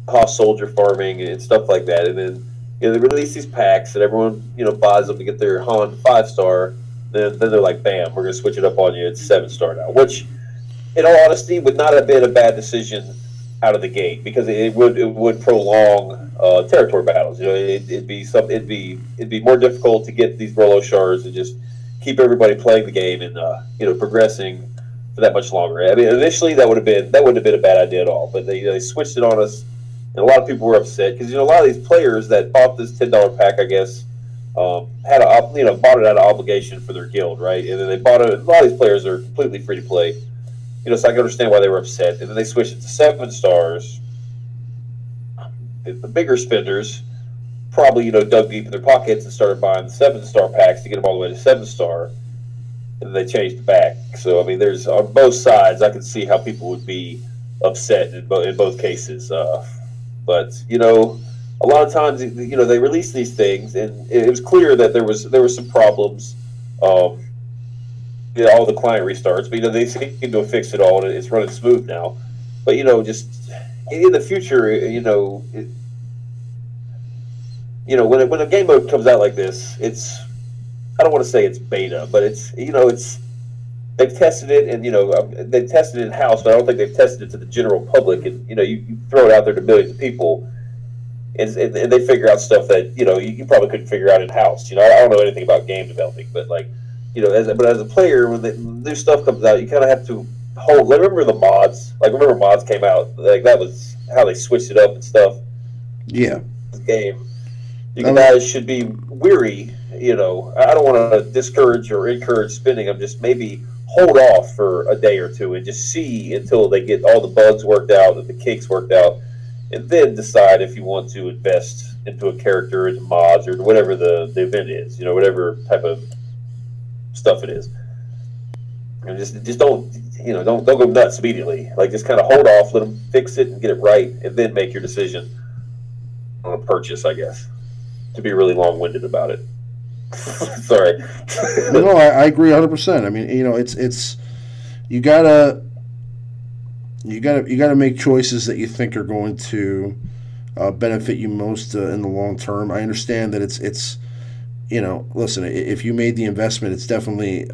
House Soldier farming and stuff like that. And then they release these packs, and everyone buys them to get their Han 5-star. then they're like, bam, we're gonna switch it up on you. It's 7-star now, which, in all honesty, would not have been a bad decision out of the gate, because it would prolong territory battles. You know, it'd be more difficult to get these Rolo shards and just keep everybody playing the game and progressing for that much longer. I mean, initially that wouldn't have been a bad idea at all, but they switched it on us, and a lot of people were upset because a lot of these players that bought this $10 pack, I guess, bought it out of obligation for their guild, right? And then they bought it. A lot of these players are completely free to play. So I can understand why they were upset. And then they switched it to 7 stars. The bigger spenders probably, dug deep in their pockets and started buying the 7-star packs to get them all the way to 7-star. And then they changed it back. So, I mean, there's, on both sides, I can see how people would be upset in both cases. But, a lot of times, they release these things, and it was clear that there were some problems. All the client restarts, but they seem to have fixed it all, and it's running smooth now. But just in the future, when a game mode comes out like this, I don't want to say it's beta, but it's they've tested it, and they've tested it in house, but I don't think they've tested it to the general public. And you throw it out there to millions of people, and they figure out stuff that you probably couldn't figure out in house. I don't know anything about game developing, but as a player, when the new stuff comes out, you kind of have to hold. Remember the mods? Remember mods came out? That was how they switched it up and stuff. Yeah. This game, you guys should be weary. I don't want to discourage or encourage spending. I'm just maybe hold off for a day or two and just see until they get all the bugs worked out and the kinks worked out, and then decide if you want to invest into a character, into mods, or whatever the event is. Whatever type of stuff it is, and just don't go nuts immediately. Just kind of hold off, let them fix it and get it right, and then make your decision on a purchase, I guess, to be really long-winded about it. Sorry. No, I agree 100%. I mean, it's you gotta make choices that you think are going to benefit you most in the long term. I understand that it's listen, if you made the investment, it's definitely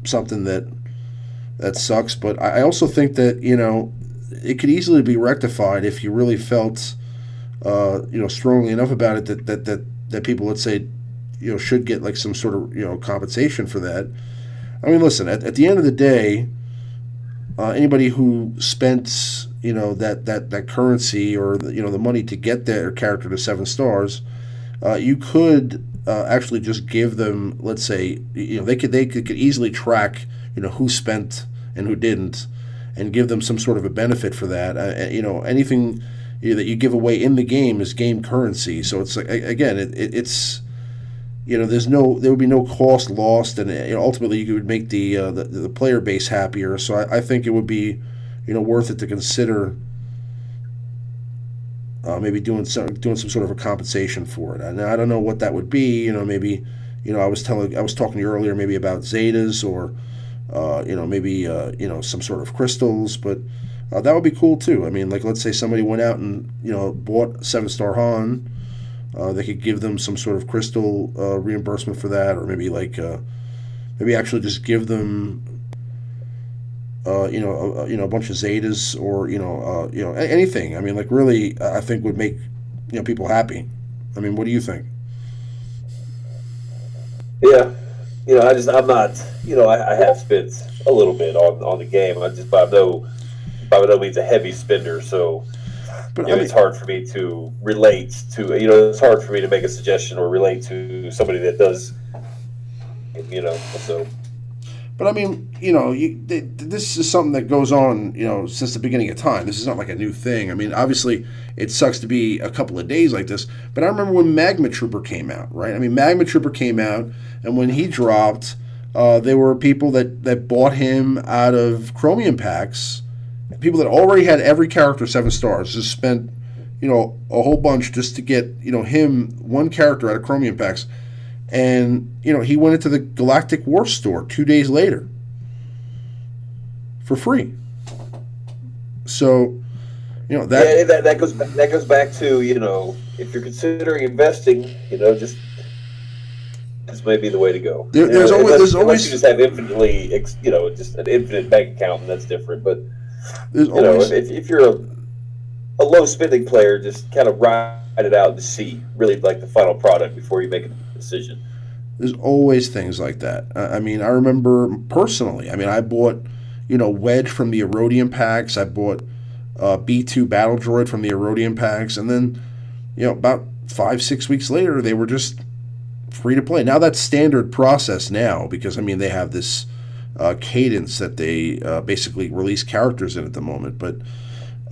something that sucks. But I also think that, it could easily be rectified if you really felt, strongly enough about it that people, let's say, should get some sort of, compensation for that. I mean, listen, at the end of the day, anybody who spent, that currency or the money to get their character to 7 stars, you could actually just give them, let's say, they could easily track, who spent and who didn't, and give them some sort of a benefit for that. Anything that you give away in the game is game currency. So it's again, it's there would be no cost lost, and ultimately you would make the player base happier. So I think it would be worth it to consider. Maybe doing some sort of a compensation for it. Now I don't know what that would be. Maybe I was talking to you earlier maybe about Zetas or maybe some sort of crystals, but that would be cool too. I mean, let's say somebody went out and bought 7-star Han, they could give them some sort of crystal reimbursement for that, or maybe maybe actually just give them a bunch of Zetas, or anything. I mean, really, I think would make people happy. I mean, what do you think? Yeah, I'm not. I have spent a little bit on the game. I just by no means a heavy spender, so but it's hard for me to relate to. It's hard for me to make a suggestion or relate to somebody that does. So. But I mean, this is something that goes on, since the beginning of time. This is not like a new thing. I mean, obviously, it sucks to be a couple of days like this. But I remember when Magma Trooper came out, right? I mean, Magma Trooper came out, and when he dropped, there were people that bought him out of Chromium packs. People that already had every character 7 stars just spent, a whole bunch just to get, him, one character out of Chromium packs. And, he went into the Galactic War store 2 days later for free. So, that goes back to, if you're considering investing, just this may be the way to go. There's unless always you just have infinitely, just an infinite bank account, and that's different. But if you're a low spending player, just kind of ride it out to see really like the final product before you make a decision. There's always things like that. I mean, I remember personally. I mean, I bought Wedge from the Erodium packs. I bought B2 Battle Droid from the Erodium packs, and then about 5-6 weeks later, they were just free to play. Now that's standard process now because I mean they have this cadence that they basically release characters in at the moment, but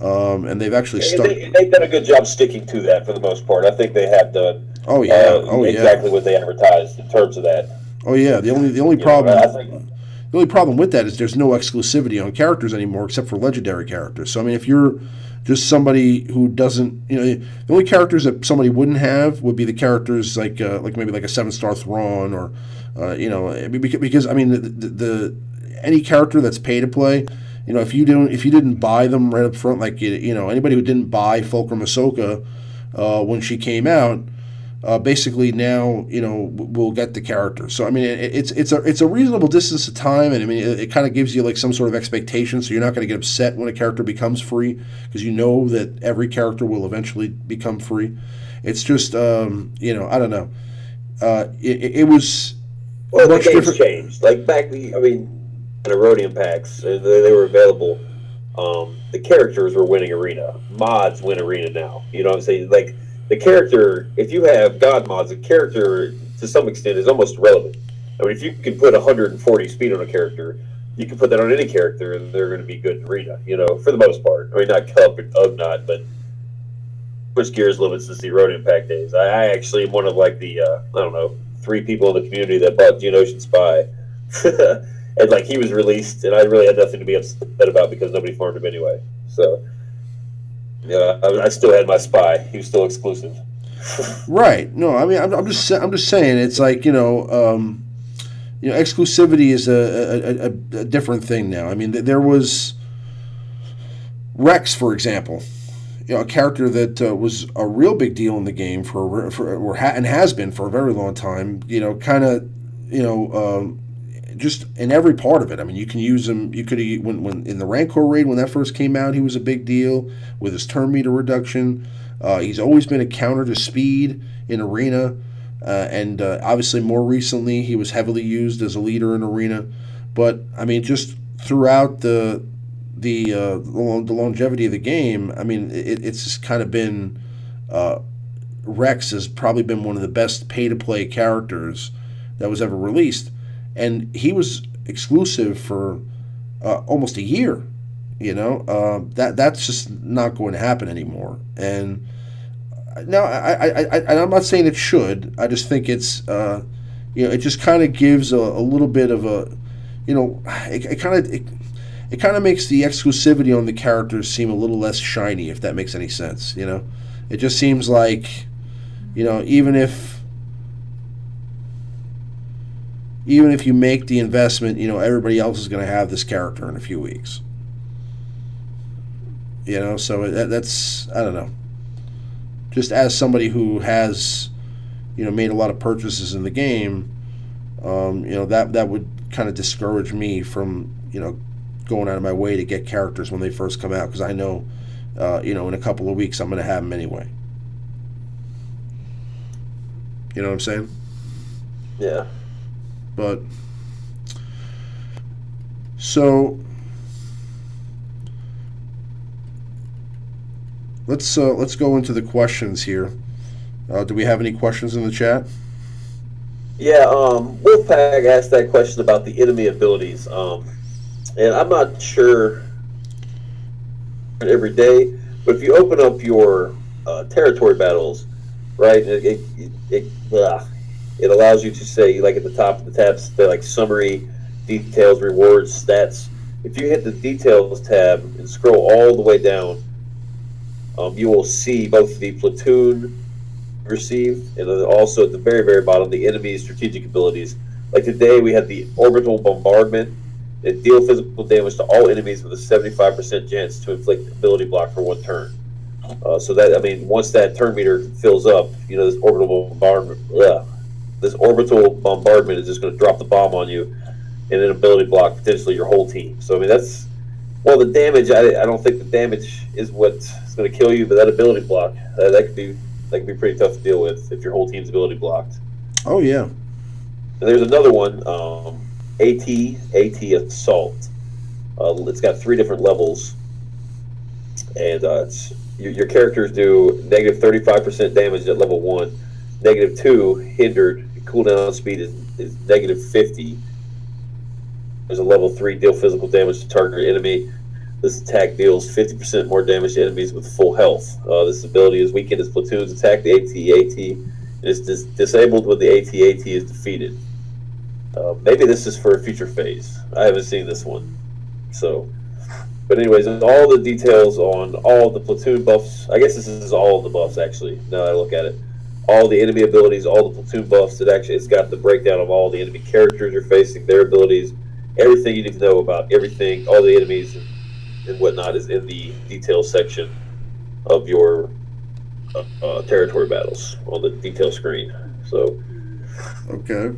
and they've actually started. They've done a good job sticking to that for the most part. I think they have done. Exactly what they advertised in terms of that. Oh yeah, the only problem. The only problem with that is there's no exclusivity on characters anymore except for legendary characters. So I mean, if you're just somebody who doesn't, the only characters that somebody wouldn't have would be the characters like maybe like a 7-star Thrawn or, because I mean the any character that's pay to play, if you didn't buy them right up front, like anybody who didn't buy Fulcrum Ahsoka when she came out, basically now we'll get the character. So I mean it's a reasonable distance of time, and I mean it kind of gives you like some sort of expectation, so you're not going to get upset when a character becomes free because you know that every character will eventually become free. It's just I don't know. It was much the game's changed. Like back, I mean, in Erodium packs, they were available. The characters were winning arena. Mods win arena now. You know what I'm saying? Like. The character, if you have God mods, the character to some extent is almost irrelevant. I mean, if you can put 140 speed on a character, you can put that on any character, and they're going to be good in arena. For the most part. I mean, not Cup and Ugnaught, but switch gears a little bit since the Erodium pack days. I actually am one of like the 3 people in the community that bought Geonosian Spy, and like he was released, and I really had nothing to be upset about because nobody farmed him anyway. So. Yeah, I still had my Spy. He was still exclusive. Right. No, I mean, I'm just saying. It's like exclusivity is a different thing now. I mean, there was Rex, for example, a character that was a real big deal in the game and has been for a very long time. Just in every part of it. I mean, you can use him. You could when in the Rancor raid when that first came out, he was a big deal with his turn meter reduction. He's always been a counter to speed in arena, and obviously more recently he was heavily used as a leader in arena. But I mean, just throughout the longevity of the game, I mean, it's just kind of been Rex has probably been one of the best pay to play characters that was ever released. And he was exclusive for almost a year, that's just not going to happen anymore. And now I'm not saying it should. I just think it's it just kind of gives a little bit of a it kind of makes the exclusivity on the characters seem a little less shiny, if that makes any sense. It just seems like even if you make the investment, everybody else is going to have this character in a few weeks. So that's, I don't know. Just as somebody who has, made a lot of purchases in the game, that would kind of discourage me from, going out of my way to get characters when they first come out, because I know, in a couple of weeks I'm going to have them anyway. You know what I'm saying? Yeah. But so let's go into the questions here. Do we have any questions in the chat? Yeah, Wolfpack asked that question about the enemy abilities, and I'm not sure every day, but if you open up your territory battles, right, it allows you to say, like at the top of the tabs, they're like summary, details, rewards, stats. If you hit the details tab and scroll all the way down, you will see both the platoon received and then also at the very, very bottom, the enemy strategic abilities. Like today, we had the orbital bombardment. It deal physical damage to all enemies with a 75% chance to inflict ability block for 1 turn. So that, I mean, once that turn meter fills up, this orbital bombardment, this orbital bombardment is just going to drop the bomb on you, and an ability block potentially your whole team. So I mean that's the damage. I don't think the damage is what's going to kill you, but that ability block that could be pretty tough to deal with if your whole team's ability blocked. Oh yeah. And there's another one, AT Assault. It's got 3 different levels, and your characters do negative 35% damage at level 1, negative 2 hindered. Cooldown speed is negative 50. There's a level 3, deal physical damage to target enemy. This attack deals 50% more damage to enemies with full health. This ability is weakened as platoons attack the AT-AT, and is disabled when the AT-AT is defeated. Maybe this is for a future phase. I haven't seen this one. So, but anyways, all the details on all the platoon buffs. I guess this is all of the buffs, actually, now that I look at it. All the enemy abilities, all the platoon buffs. It's got the breakdown of all the enemy characters you're facing, their abilities, everything you need to know about everything, all the enemies and whatnot is in the details section of your territory battles on the detail screen. So, okay.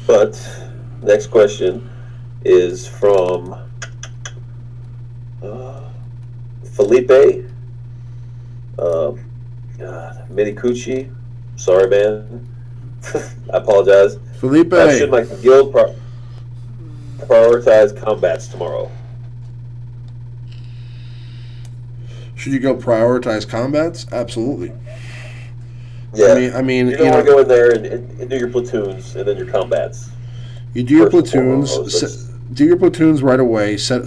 But next question is from Felipe Minicucci. Sorry, man. I apologize. Felipe. Should my guild prioritize combats tomorrow? Should you go prioritize combats? Absolutely. Yeah. I mean, you don't want to go in there and do your platoons and then your combats. You do your platoons. Do your platoons right away. Set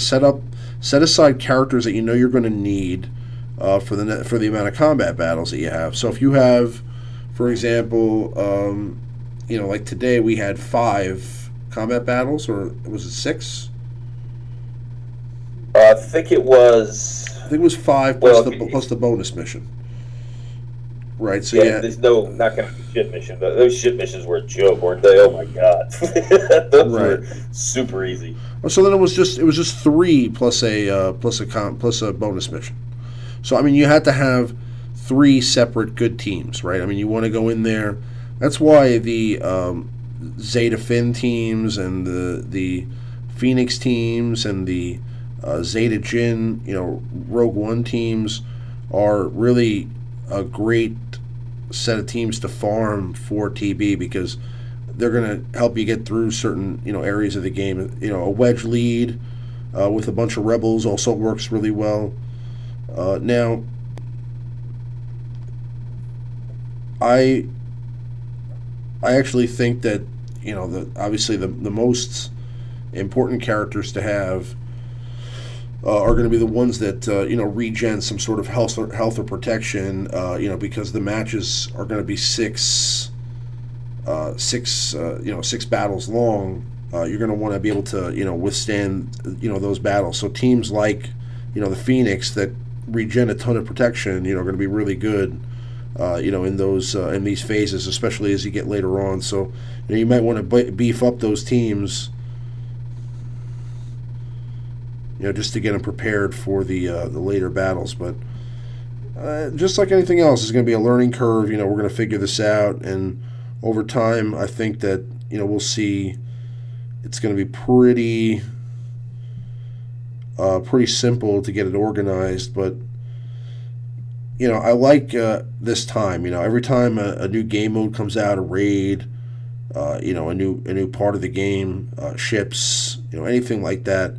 aside characters that you know you're going to need for the amount of combat battles that you have. So if you have, for example, like today we had 5 combat battles, or was it 6? I think it was. I think it was 5 plus the bonus mission. Right. So yeah, there's not going to be shit mission. Those shit missions were a joke, weren't they? Oh my god, those were super easy. So then it was just 3 plus a bonus mission. So I mean, you had to have 3 separate good teams, right? I mean, you want to go in there. That's why the Zeta Finn teams and the Phoenix teams and the Zeta Jin, Rogue One teams are really a great set of teams to farm for TB, because they're going to help you get through certain areas of the game. A wedge lead with a bunch of rebels also works really well. Now, I actually think that obviously the most important characters to have are going to be the ones that regen some sort of health or protection. Because the matches are going to be six battles long. You're going to want to be able to withstand those battles. So teams like the Phoenix that regen a ton of protection are going to be really good in those in these phases, especially as you get later on. So you might want to beef up those teams. Just to get them prepared for the later battles. But just like anything else, it's going to be a learning curve. We're going to figure this out, and over time, I think that we'll see. It's going to be pretty simple to get it organized. But I like this time. Every time a new game mode comes out, a raid, a new part of the game, ships, anything like that.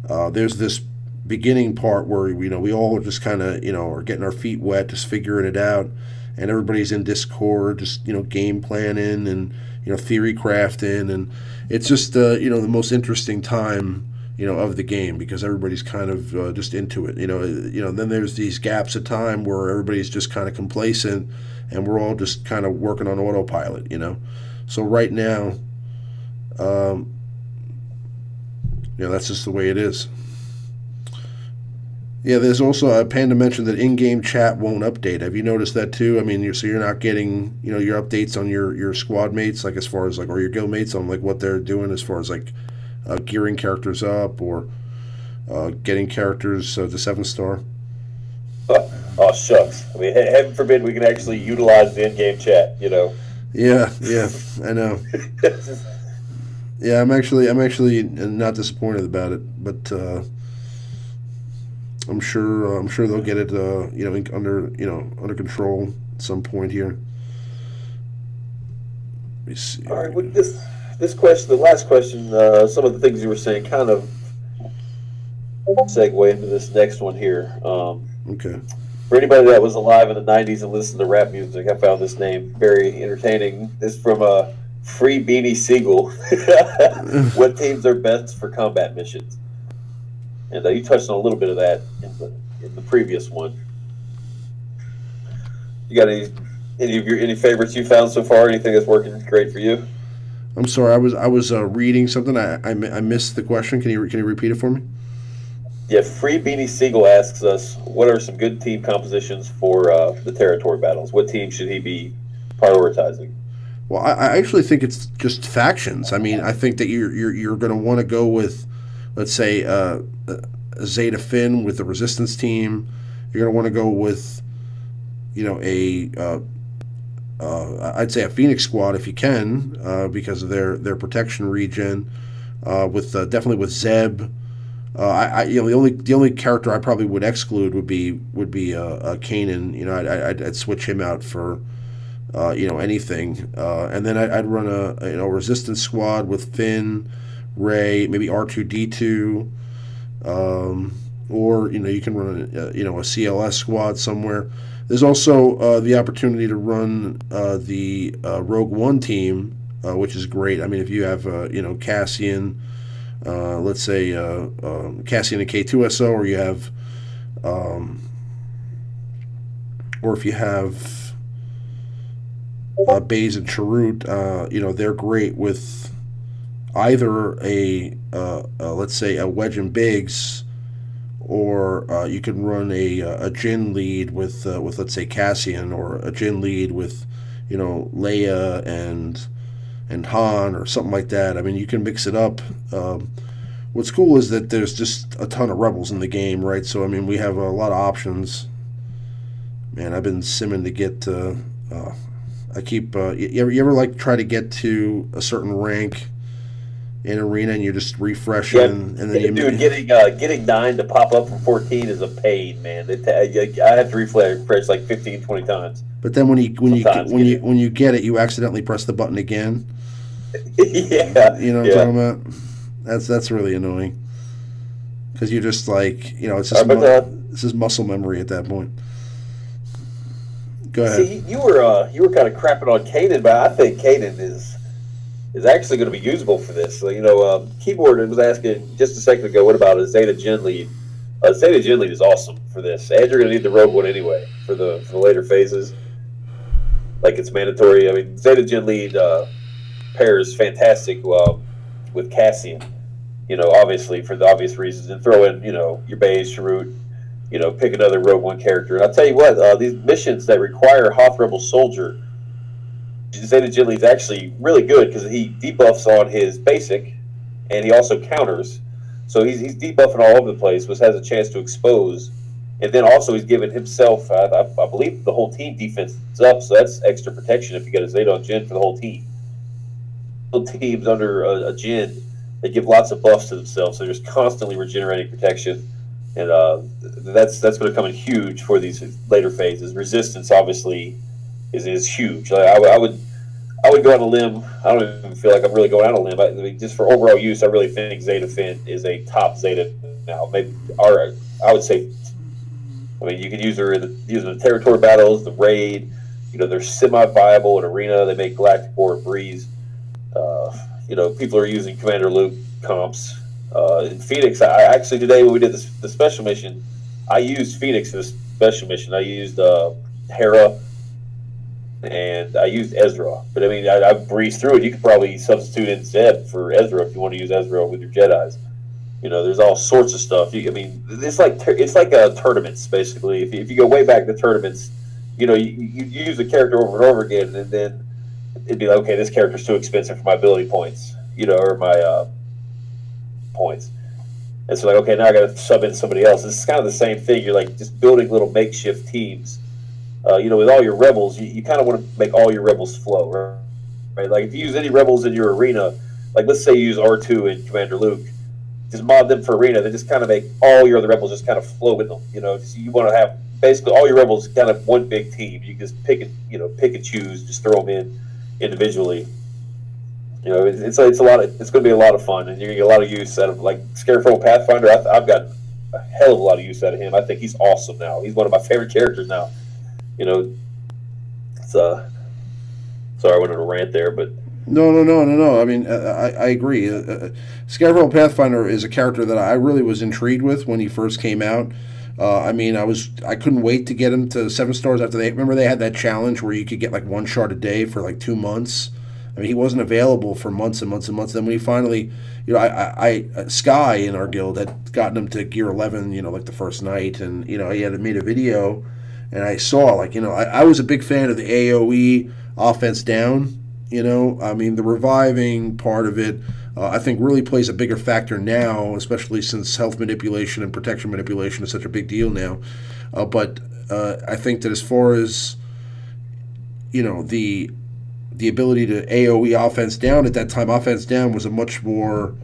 There's this beginning part where we all just kind of are getting our feet wet, just figuring it out, and everybody's in Discord, just game planning and theory crafting, and it's just the most interesting time of the game, because everybody's kind of just into it. Then there's these gaps of time where everybody's just kind of complacent, and we're all just kind of working on autopilot. So right now, that's just the way it is. Yeah, there's also Panda mentioned that in-game chat won't update. Have you noticed that too? I mean, you're not getting your updates on your squad mates, like as far as or your guild mates on what they're doing as far as gearing characters up or getting characters to 7-star. Oh shucks! I mean, heaven forbid we can actually utilize the in-game chat. You know. Yeah, yeah, I know. Yeah, I'm actually not disappointed about it, but I'm sure they'll get it under control at some point here. Let me see. All right, with this question, the last question, some of the things you were saying kind of segue into this next one here. Okay. For anybody that was alive in the '90s and listened to rap music, I found this name very entertaining. This is from Free Beanie Siegel. What teams are best for combat missions? And you touched on a little bit of that in the previous one. You got any favorites you found so far? Anything that's working great for you? I'm sorry, I was reading something. I missed the question. Can you repeat it for me? Yeah, Free Beanie Siegel asks us, what are some good team compositions for the territory battles? What team should he be prioritizing? Well, I actually think it's just factions. I mean, I think that you're going to want to go with, let's say, Zeta Finn with the Resistance team. You're going to want to go with, I'd say a Phoenix squad if you can, because of their protection regen. With definitely with Zeb. The only character I probably would exclude would be Kanan. I'd switch him out for anything, and then I'd run a resistance squad with Finn, Rey, maybe R2D2, or you can run a CLS squad somewhere. There's also the opportunity to run the Rogue One team, which is great. I mean, if you have Cassian. Let's say Cassian and K2SO, or you have, or if you have Baze and Chirrut, they're great with either let's say a Wedge and Biggs, or you can run a Jin lead with let's say Cassian, or a Jin lead with Leia and Han or something like that. I mean, you can mix it up. What's cool is that there's just a ton of rebels in the game, right? So I mean, we have a lot of options. Man, I've been simming to get to. I keep. You ever like try to get to a certain rank in arena, and you're just refreshing, and then getting 9 to pop up from 14 is a pain, man. I have to refresh like 15, 20 times. But then when you get it, you accidentally press the button again. Yeah, you know what I'm talking about. That's really annoying, because you're just like it's just this is muscle memory at that point. Go ahead. See, you were kind of crapping on Kanan, but I think Kanan is actually going to be usable for this. So, Keyboard was asking just a second ago, what about a Zeta Gen lead? Zeta Gen lead is awesome for this, and you're going to need the Rogue One anyway for the later phases. Like, it's mandatory. I mean, Zeta Gen lead pairs fantastic with Cassian. Obviously for the obvious reasons, and throw in your Baze, Chirrut. Pick another Rogue One character. And I'll tell you what, these missions that require Hoth Rebel Soldier, Zeta Gen lead is actually really good because he debuffs on his basic, and he also counters. So he's debuffing all over the place, which has a chance to expose. And then also he's given himself, I believe, the whole team defense is up, so that's extra protection if you get a Zeta on Jin for the whole team. Teams under a Jin, they give lots of buffs to themselves, so they're just constantly regenerating protection. And that's going to come in huge for these later phases. Resistance, obviously, is huge. I would go on a limb. I don't even feel like I'm really going out on a limb. I mean, just for overall use, I really think Zeta Finn is a top Zeta now. Maybe, I would say, I mean, you can use her in the territory battles, the raid. They're semi-viable in arena. They make Galactic War a breeze. People are using Commander Luke comps. In Phoenix, I actually today when we did the special mission, I used Phoenix in the special mission. I used Hera, and I used Ezra. But I mean, I breezed through it. You could probably substitute in Zeb for Ezra if you want to use Ezra with your Jedis. There's all sorts of stuff. It's like tournaments basically. If you go way back to tournaments, you use a character over and over again, and then it'd be like, okay, this character's too expensive for my ability points, or my points. And so like, okay, now I got to sub in somebody else. It's kind of the same thing. You're like just building little makeshift teams. You know, with all your rebels, you kind of want to make all your rebels flow, right? Like if you use any rebels in your arena, like let's say you use R2 and Commander Luke, just mod them for arena. They just kind of make all your other rebels just kind of flow with them. You know, just, you want to have basically all your rebels kind of one big team. You just pick and choose, just throw them in individually. You know, it's a lot of, it's going to be a lot of fun, and you're going to get a lot of use out of, like, Scarecrow Pathfinder. I've got a hell of a lot of use out of him. I think he's awesome now. He's one of my favorite characters now. You know, it's sorry I went on a rant there, but no. I mean, I agree. Scarecrow Pathfinder is a character that I really was intrigued with when he first came out. I mean, I couldn't wait to get him to 7 stars after remember they had that challenge where you could get like 1 shard a day for like 2 months. I mean, he wasn't available for months and months and months. Then when he finally, you know, I Sky in our guild had gotten him to gear 11, you know, like the first night, and you know, he had made a video, and I saw, like, you know, I was a big fan of the AOE offense down. You know, I mean, the reviving part of it, I think, really plays a bigger factor now, especially since health manipulation and protection manipulation is such a big deal now. But I think that as far as, you know, the ability to AOE offense down at that time, offense down was a much more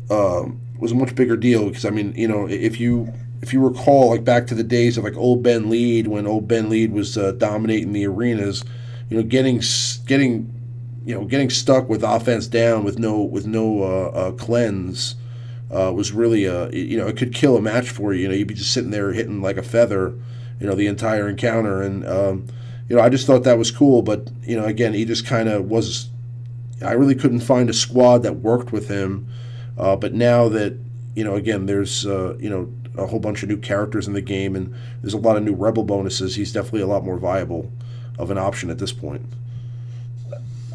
was a much bigger deal, because I mean, you know, if you recall, like back to the days of like old Ben Lead, when old Ben Lead was dominating the arenas, you know, getting stuck with offense down with no cleanse was really you know, it could kill a match for you. You know, you'd be just sitting there hitting like a feather, you know, the entire encounter. And you know, I just thought that was cool. But you know, again, he just kind of was. I really couldn't find a squad that worked with him. But now that, you know, again, there's you know, a whole bunch of new characters in the game, and there's a lot of new rebel bonuses, he's definitely a lot more viable of an option at this point.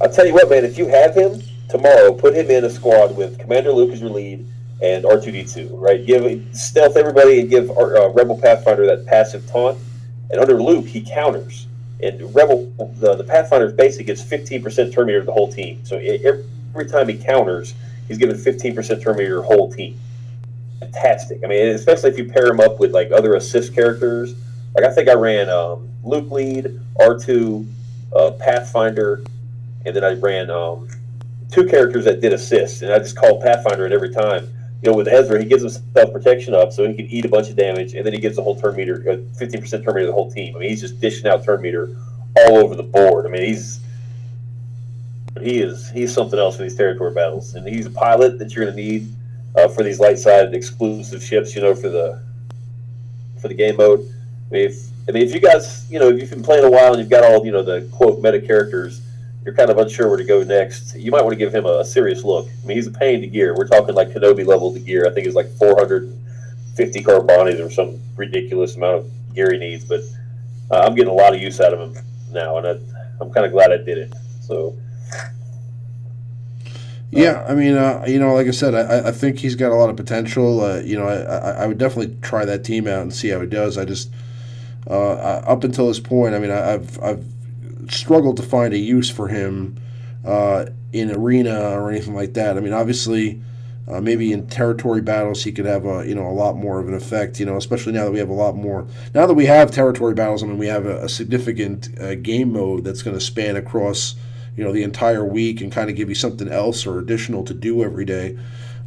I'll tell you what, man, if you have him tomorrow, put him in a squad with Commander Luke as your lead and R2D2, right? Stealth everybody and give Rebel Pathfinder that passive taunt. And under Luke, he counters. And the Pathfinder basically gets 15% turn meter to the whole team. So every time he counters, he's given 15% turn meter to the whole team. Fantastic. I mean, especially if you pair him up with like other assist characters. Like I think I ran Luke lead, R2, Pathfinder, and then I ran 2 characters that did assists, and I just called Pathfinder at every time. You know, with Ezra, he gives himself protection up so he can eat a bunch of damage, and then he gives the whole turn meter, 15% turn meter to the whole team. I mean, he's just dishing out turn meter all over the board. I mean, he's something else for these territory battles, and he's a pilot that you're going to need for these light side exclusive ships. You know, for the game mode. I mean, if you guys, you know, if you've been playing a while and you've got all, you know, the quote meta characters, you're kind of unsure where to go next, you might want to give him a serious look. I mean, he's a pain to gear. We're talking like Kenobi level to gear. I think it's like 450 carbonis or some ridiculous amount of gear he needs. But I'm getting a lot of use out of him now, and I'm kind of glad I did it. So. Yeah, I mean, you know, like I said, I think he's got a lot of potential. You know, I would definitely try that team out and see how he does. I just up until this point, I mean, I've struggled to find a use for him in arena or anything like that. I mean, obviously, maybe in territory battles he could have a lot more of an effect. You know, especially now that we have a lot more. Now that we have territory battles, I mean, we have a significant game mode that's going to span across, you know, the entire week and kind of give you something else or additional to do every day.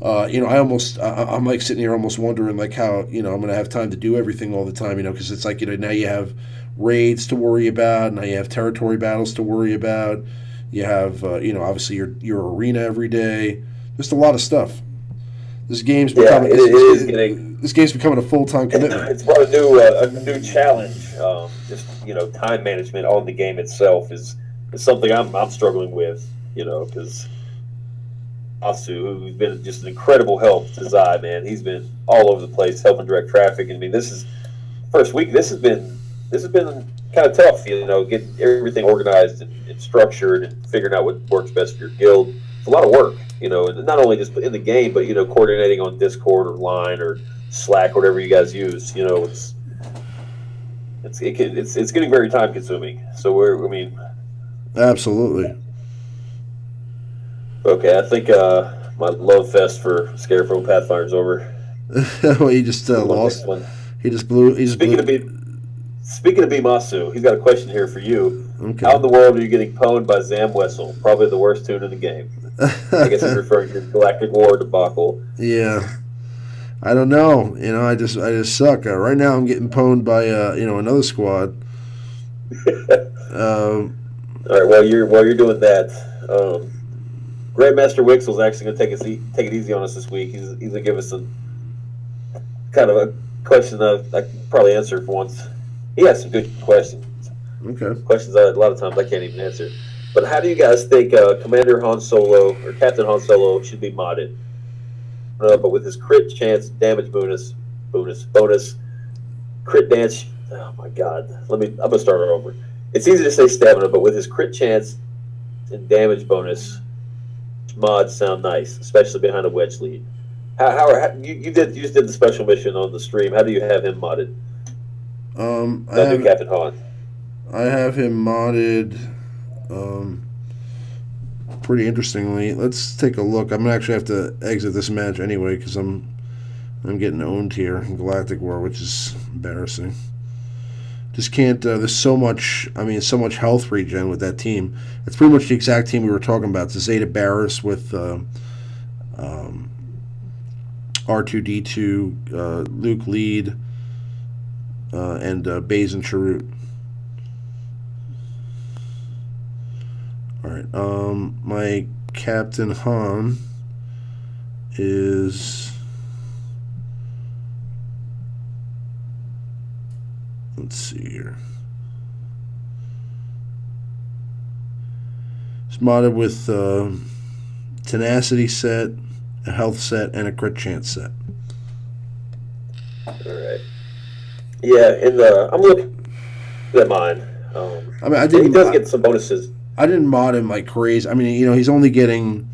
You know, I'm like sitting here almost wondering like how, you know, I'm going to have time to do everything all the time, you know, because it's like, you know, now you have raids to worry about, now you have territory battles to worry about, you have, you know, obviously your arena every day, just a lot of stuff. This game's becoming, this game's becoming a full-time commitment. It's brought a new challenge. Just, you know, time management on the game itself is something I'm struggling with, you know, because Asu, who's been just an incredible help to Zai, man, he's been all over the place helping direct traffic. I mean, this is first week. This has been kind of tough, you know, getting everything organized and structured and figuring out what works best for your guild. It's a lot of work, you know, and not only just in the game, but, you know, coordinating on Discord or Line or Slack, whatever you guys use. You know, it's getting very time consuming. So Absolutely. Okay, I think my love fest for Scarecrow Pathfinder is over. Well, he just lost. One. He just blew. He just Speaking blew. of speaking of Bimasu, he's got a question here for you. Okay. How in the world are you getting pwned by Zam Wessel? Probably the worst tune in the game. I guess he's referring to the Galactic War debacle. Yeah. I don't know. I just suck. Right now, I'm getting pwned by another squad. All right. While you're doing that, Grandmaster Wixel's actually going to take it easy on us this week. He's going to give us some kind of a question that I can probably answer for once. He has some good questions. Okay. Questions a lot of times I can't even answer. But how do you guys think Commander Han Solo or Captain Han Solo should be modded? But with his crit chance, damage bonus, crit dance. Oh my God! I'm gonna start over. It's easy to say stamina, but with his crit chance and damage bonus, mods sound nice, especially behind a wedge lead. How you just did the special mission on the stream? How do you have him modded? I have Captain Han. I have him modded. Pretty interestingly, let's take a look. I'm gonna actually have to exit this match anyway because I'm getting owned here in Galactic War, which is embarrassing. Just can't. There's so much. So much health regen with that team. It's pretty much the exact team we were talking about. It's Zeta Barris with R2D2, Luke Lead, and Baze and Chirrut. All right. My Captain Han is. Let's see here. It's modded with tenacity set, a health set, and a crit chance set. All right. Yeah, I'm looking at mine. He does get some bonuses. I didn't mod him like crazy. He's only getting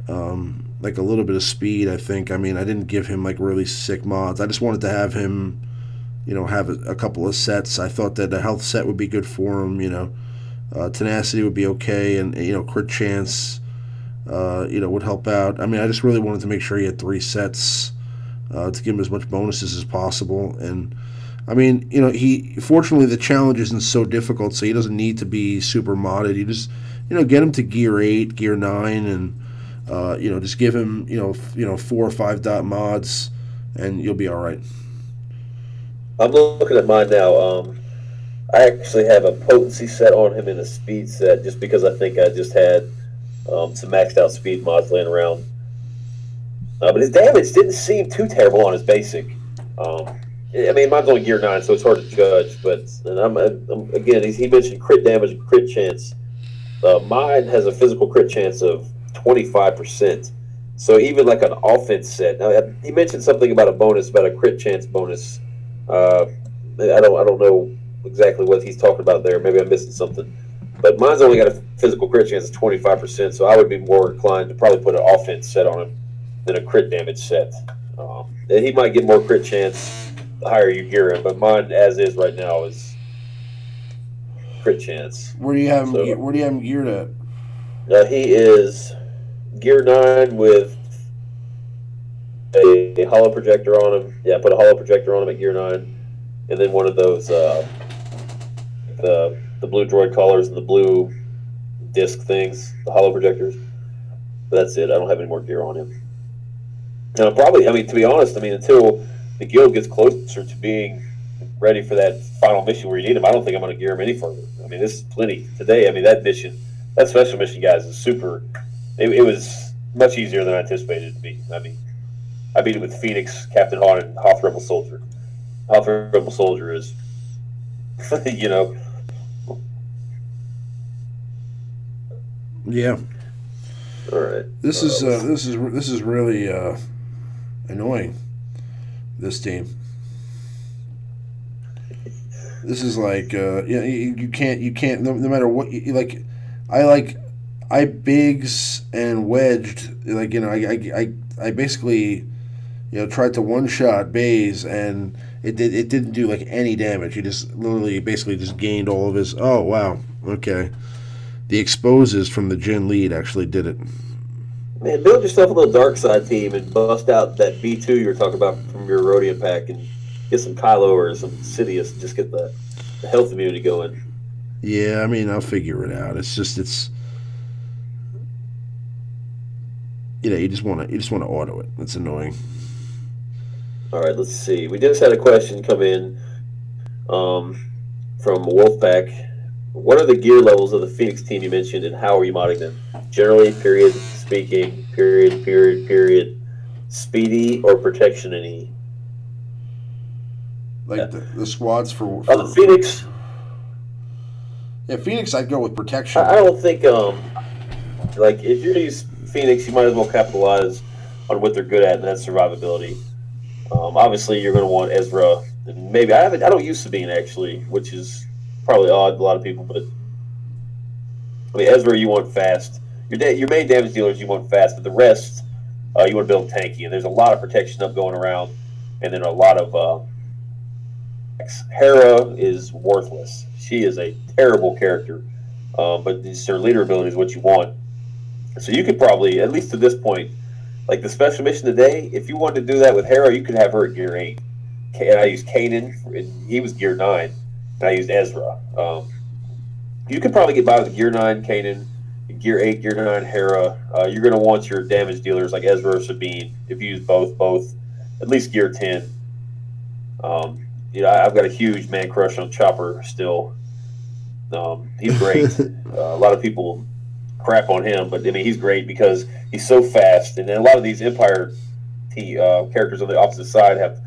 like a little bit of speed, I think. I didn't give him like really sick mods. I just wanted to have him, have a couple of sets. I thought that a health set would be good for him, tenacity would be okay, and crit chance would help out. I just really wanted to make sure he had 3 sets to give him as much bonuses as possible. And he fortunately the challenge isn't so difficult, so he doesn't need to be super modded. You just get him to gear 8, gear 9, and just give him 4 or 5 dot mods, and you'll be all right. I'm looking at mine now. I actually have a potency set on him and a speed set, just because I think I just had some maxed out speed mods laying around. But his damage didn't seem too terrible on his basic. Mine's only gear 9, so it's hard to judge. But again, he mentioned crit damage and crit chance. Mine has a physical crit chance of 25%. So even like an offense set. Now he mentioned something about a bonus, about a crit chance bonus. I don't know exactly what he's talking about there. Maybe I'm missing something. But mine's only got a physical crit chance of 25%, so I would be more inclined to probably put an offense set on him than a crit damage set. And he might get more crit chance the higher you gear him, but mine as is right now is crit chance. Where do you have him geared at? He is gear 9 with a hollow projector on him. Yeah, I put a hollow projector on him at gear 9, and then one of those the blue droid collars and the blue disc things, the hollow projectors. But that's it. I don't have any more gear on him. And probably, to be honest, until the guild gets closer to being ready for that final mission where you need him, I don't think I'm going to gear him any further. This is plenty today. That special mission, guys, is super. It was much easier than I anticipated it to be. I beat it with Phoenix, Captain Han, and Hoth Rebel Soldier. Hoth Rebel Soldier is, Yeah. All right. This is really annoying. This team. This is like you can't no matter what you like. I bigs and wedged I basically tried to one shot Baze, and it didn't do like any damage. He just literally basically just gained all of his. Oh wow, okay. The exposes from the Jin lead actually did it. Man, build yourself a little dark side team and bust out that B2 you were talking about from your Rodian pack and get some Kylo or some Sidious and just get the health immunity going. Yeah, I mean, I'll figure it out. It's just it's you just want to auto it. It's annoying. All right, let's see. We just had a question come in from Wolfpack. What are the gear levels of the Phoenix team you mentioned, and how are you modding them? Generally, period, speaking, period, period, period, speedy or protection and E. Like the squads for The Phoenix. Yeah, Phoenix, I'd go with protection. I don't think like if you're gonna use Phoenix, you might as well capitalize on what they're good at, and that's survivability. Obviously, you're going to want Ezra. And maybe I don't use Sabine actually, which is probably odd to a lot of people. But I mean, Ezra, you want fast. Your main damage dealers you want fast, but the rest you want to build tanky. And there's a lot of protection up going around, and then a lot of. Hera is worthless. She is a terrible character, but her leader ability is what you want. So you could probably, at least to this point, like the special mission today, if you wanted to do that with Hera, you could have her at gear 8. And I used Kanan, and he was gear 9, and I used Ezra. You could probably get by with gear 9 Kanan, gear 8, gear 9 Hera. You're going to want your damage dealers like Ezra or Sabine, if you use both, at least gear 10. I've got a huge man crush on Chopper still. He's great. A lot of people crap on him, but I mean he's great because he's so fast. And then a lot of these Empire characters on the opposite side have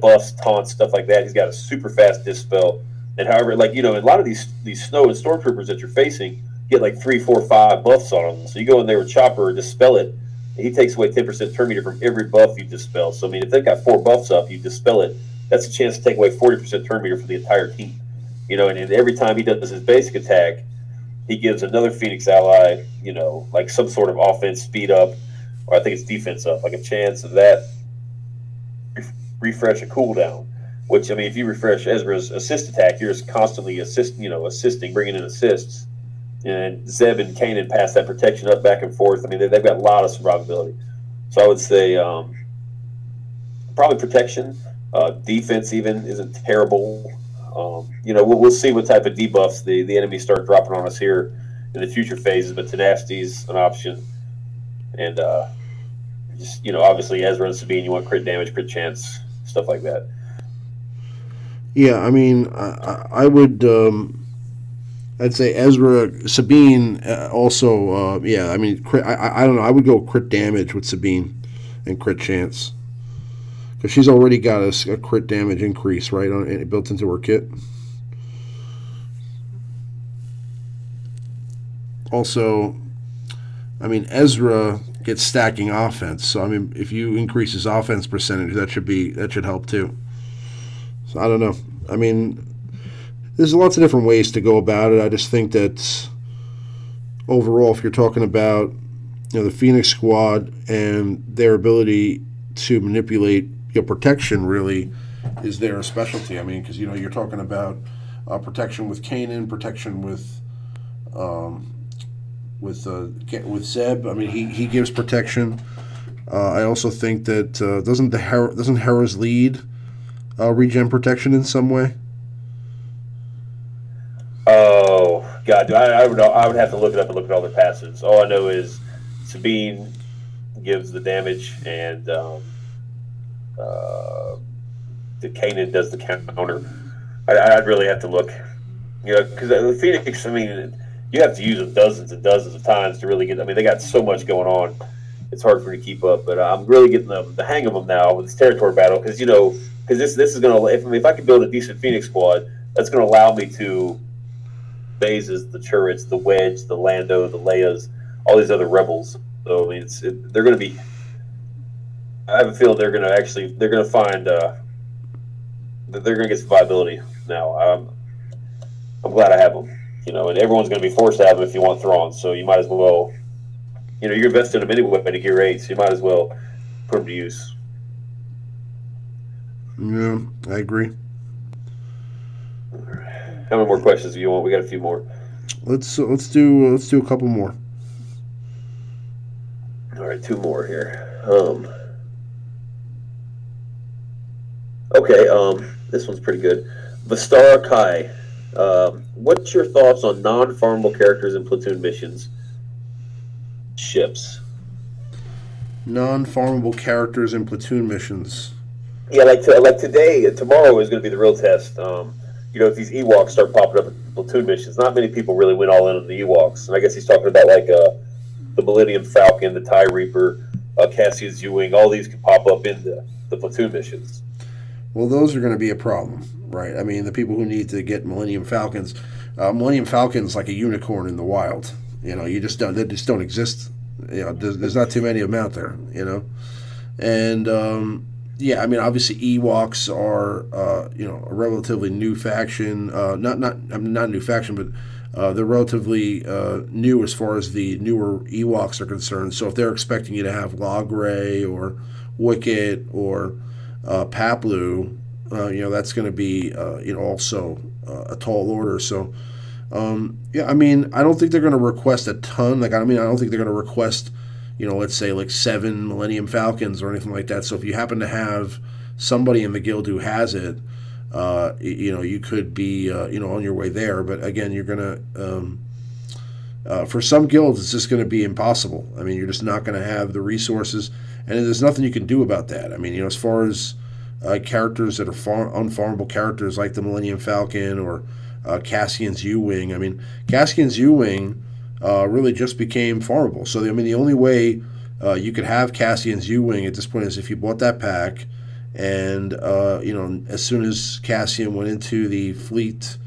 buffs, taunts, stuff like that. He's got a super fast dispel. And however, like a lot of these snow and stormtroopers that you're facing get like 3, 4, 5 buffs on them. So you go in there with Chopper, dispel it. He takes away 10% turn meter from every buff you dispel. So I mean, if they've got 4 buffs up, you dispel it. That's a chance to take away 40% turn meter from the entire team. And every time he does his basic attack, he gives another Phoenix ally, like some sort of offense speed up, or I think it's defense up, like a chance of that refresh a cooldown. Which, I mean, if you refresh Ezra's assist attack, you're just constantly assisting, bringing in assists. And Zeb and Kanan pass that protection up back and forth. I mean, they've got a lot of survivability. So I would say probably protection. Defense even isn't terrible. We'll see what type of debuffs the enemies start dropping on us here in the future phases, but tenacity's an option. And obviously Ezra and Sabine, you want crit damage, crit chance, stuff like that. Yeah, I mean, I would. I'd say Ezra, Sabine, also. Yeah, I mean, I don't know. I would go crit damage with Sabine and crit chance. Because she's already got a crit damage increase, right, built into her kit. Also, I mean, Ezra gets stacking offense. So, I mean, if you increase his offense percentage, that should help too. So, I don't know. I mean, there's lots of different ways to go about it. I just think that overall, if you're talking about the Phoenix squad and their ability to manipulate protection really is their specialty. I mean, because you're talking about protection with Kanan, protection with Zeb. I mean, he gives protection. I also think that doesn't Hera's lead regen protection in some way? Oh God, I would have to look it up and look at all their passives. All I know is Sabine gives the damage and. The Kanan does the counter. I'd really have to look, because the Phoenix. I mean, you have to use them dozens and dozens of times to really get. I mean, they got so much going on. It's hard for me to keep up. But I'm really getting the hang of them now with this territory battle because this is gonna. If I can build a decent Phoenix squad, that's gonna allow me to phases, the turrets, the Wedge, the Lando, the Leias, all these other rebels. So I mean, they're gonna be. I have a feeling they're going to find they're going to get some viability now. I'm glad I have them, and everyone's going to be forced to have them if you want Thrawn. So you might as well, you're investing in them anyway to gear 8, so you might as well put them to use. Yeah, I agree. How many more questions do you want? We got a few more. Let's do a couple more. All right, two more here. Okay, this one's pretty good. Vistara Kai. What's your thoughts on non-farmable characters in Platoon Missions? Ships. Non-farmable characters in Platoon Missions. Yeah, like today, tomorrow is going to be the real test. If these Ewoks start popping up in Platoon Missions, not many people really went all in on the Ewoks. And I guess he's talking about like the Millennium Falcon, the TIE Reaper, Cassian's U-Wing. All these can pop up in the Platoon Missions. Well, those are going to be a problem, right? I mean, the people who need to get Millennium Falcons, Millennium Falcon's like a unicorn in the wild. They just don't exist. There's not too many of them out there. And yeah, I mean, obviously Ewoks are a relatively new faction. Not a new faction, but they're relatively new as far as the newer Ewoks are concerned. So if they're expecting you to have Logray or Wicket or Paplu, that's going to be also a tall order. So yeah, I mean, I don't think they're going to request a ton. I don't think they're going to request let's say like 7 Millennium Falcons or anything like that. So if you happen to have somebody in the guild who has it, you could be on your way there. But again, you're gonna for some guilds it's just going to be impossible. I mean, you're just not going to have the resources, and there's nothing you can do about that. I mean, as far as characters that are unfarmable characters like the Millennium Falcon or Cassian's U-Wing. I mean, Cassian's U-Wing really just became farmable. So, I mean, the only way you could have Cassian's U-Wing at this point is if you bought that pack, and, as soon as Cassian went into the fleet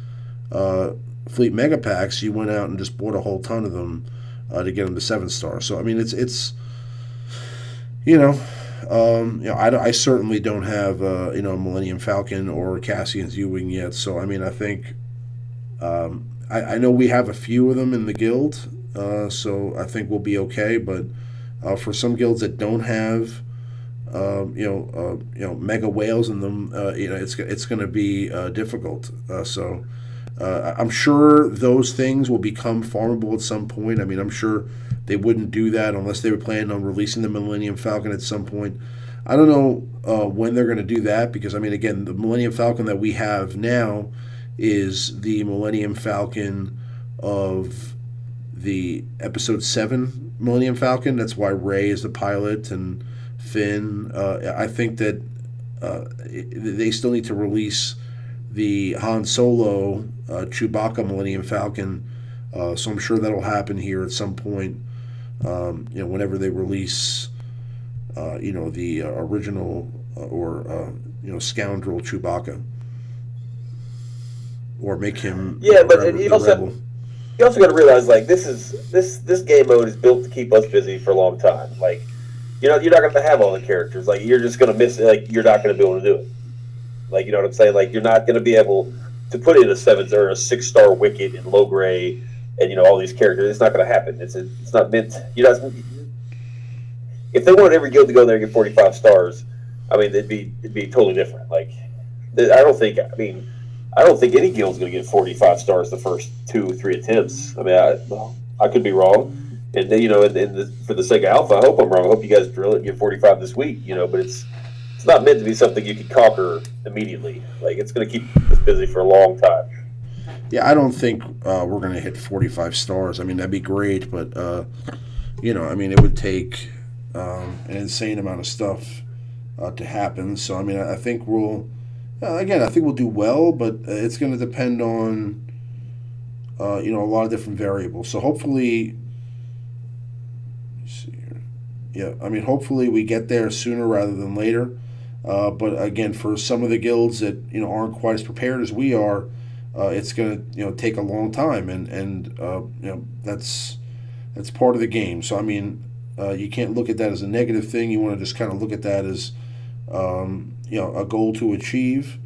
mega packs, you went out and just bought a whole ton of them to get them to 7-star. So, I mean, I certainly don't have, Millennium Falcon or Cassian's U-Wing yet. So, I mean, I think I know we have a few of them in the guild, so I think we'll be okay. But for some guilds that don't have, mega whales in them, it's going to be difficult. So I'm sure those things will become farmable at some point. I mean, I'm sure they wouldn't do that unless they were planning on releasing the Millennium Falcon at some point. I don't know when they're going to do that because, I mean, again, the Millennium Falcon that we have now is the Millennium Falcon of the Episode 7 Millennium Falcon. That's why Rey is the pilot and Finn. I think that they still need to release the Han Solo Chewbacca Millennium Falcon, so I'm sure that'll happen here at some point, whenever they release the original or scoundrel Chewbacca. Or make him but you also got to realize like this game mode is built to keep us busy for a long time. Like you're not going to have all the characters. Like you're just going to miss it. Like you're not going to be able to do it. Like, you know what I'm saying? Like you're not going to be able to put in a 7 or a 6-star Wicket and Logray and all these characters. It's not going to happen. It's not meant. If they wanted every guild to go there and get 45 stars, I mean it'd be totally different. Like I don't think any guild's going to get 45 stars the first 2 or 3 attempts. I mean, I could be wrong. And for the sake of alpha, I hope I'm wrong. I hope you guys drill it and get 45 this week. But it's not meant to be something you can conquer immediately. Like it's going to keep us busy for a long time. Yeah, I don't think we're going to hit 45 stars. I mean, that'd be great, but I mean, it would take an insane amount of stuff to happen. So, I mean, I think we'll. Again, I think we'll do well, but it's going to depend on, a lot of different variables. So hopefully, let's see here. Yeah, I mean, hopefully we get there sooner rather than later. But again, for some of the guilds that aren't quite as prepared as we are, it's going to take a long time, and that's part of the game. So I mean, you can't look at that as a negative thing. You want to just kind of look at that as a goal to achieve,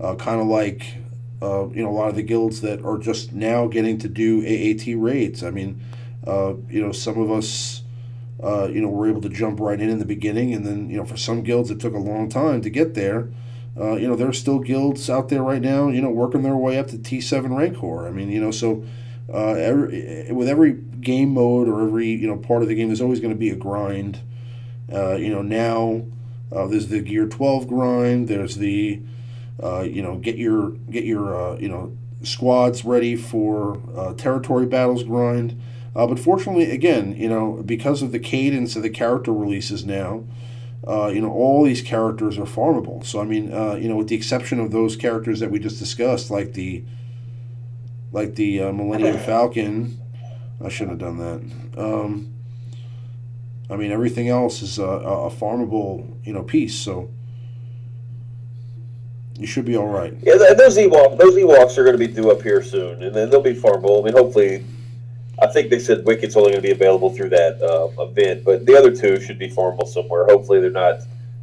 kind of like a lot of the guilds that are just now getting to do AAT raids. I mean, some of us were able to jump right in the beginning, and then for some guilds it took a long time to get there. There are still guilds out there right now, working their way up to T7 Rancor. I mean, so with every game mode or every part of the game, there's always going to be a grind. Now there's the Gear 12 grind. There's the get your squads ready for territory battles grind. But fortunately, again, because of the cadence of the character releases now, all these characters are farmable. So I mean, with the exception of those characters that we just discussed, like the Millennium Falcon. I shouldn't have done that. I mean, everything else is a farmable, piece. So you should be all right. Yeah, those Ewoks are going to be due up here soon, and then they'll be farmable. I mean, hopefully, I think they said Wicked's only going to be available through that event, but the other two should be farmable somewhere. Hopefully, they're not,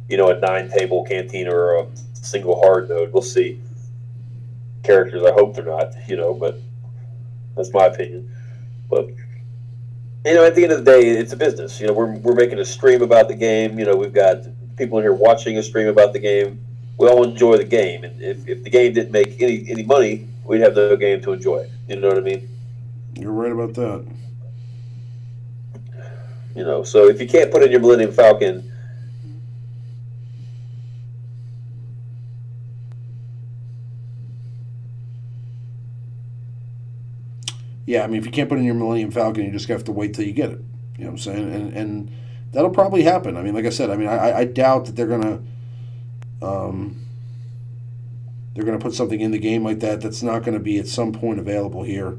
a 9-table cantina or a single hard node. We'll see. Characters, I hope they're not, but that's my opinion. But at the end of the day, it's a business. We're making a stream about the game. We've got people in here watching a stream about the game. We all enjoy the game, and if the game didn't make any money, we'd have no game to enjoy. You know what I mean? You're right about that. So if you can't put in your Millennium Falcon, yeah, I mean, if you can't put in your Millennium Falcon, you just have to wait till you get it. You know what I'm saying? And that'll probably happen. I mean, like I said, I doubt that they're gonna put something in the game like that that's not going to be at some point available here.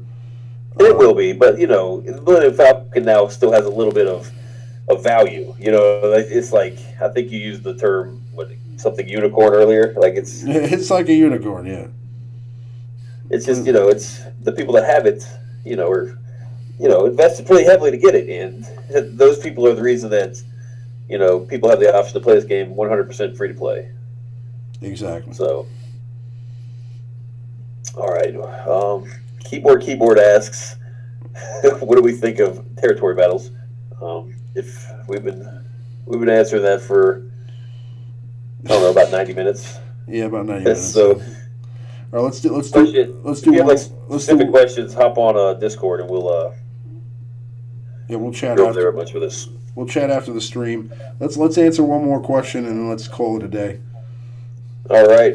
It will be, but the Millennium Falcon now still has a little bit of value. It's like, I think you used the term something unicorn earlier. Like it's like a unicorn, yeah. It's just it's the people that have it, are invested pretty heavily to get it, and those people are the reason that people have the option to play this game 100% free to play. Exactly. So, all right. Keyboard asks, what do we think of territory battles? If we've been answering that for about 90 minutes. Yeah, about 90 minutes. So, all right, let's do. If you have specific questions, hop on Discord and we'll we'll chat go over there a bunch with us. We'll chat after the stream. Let's answer one more question and then let's call it a day. All right.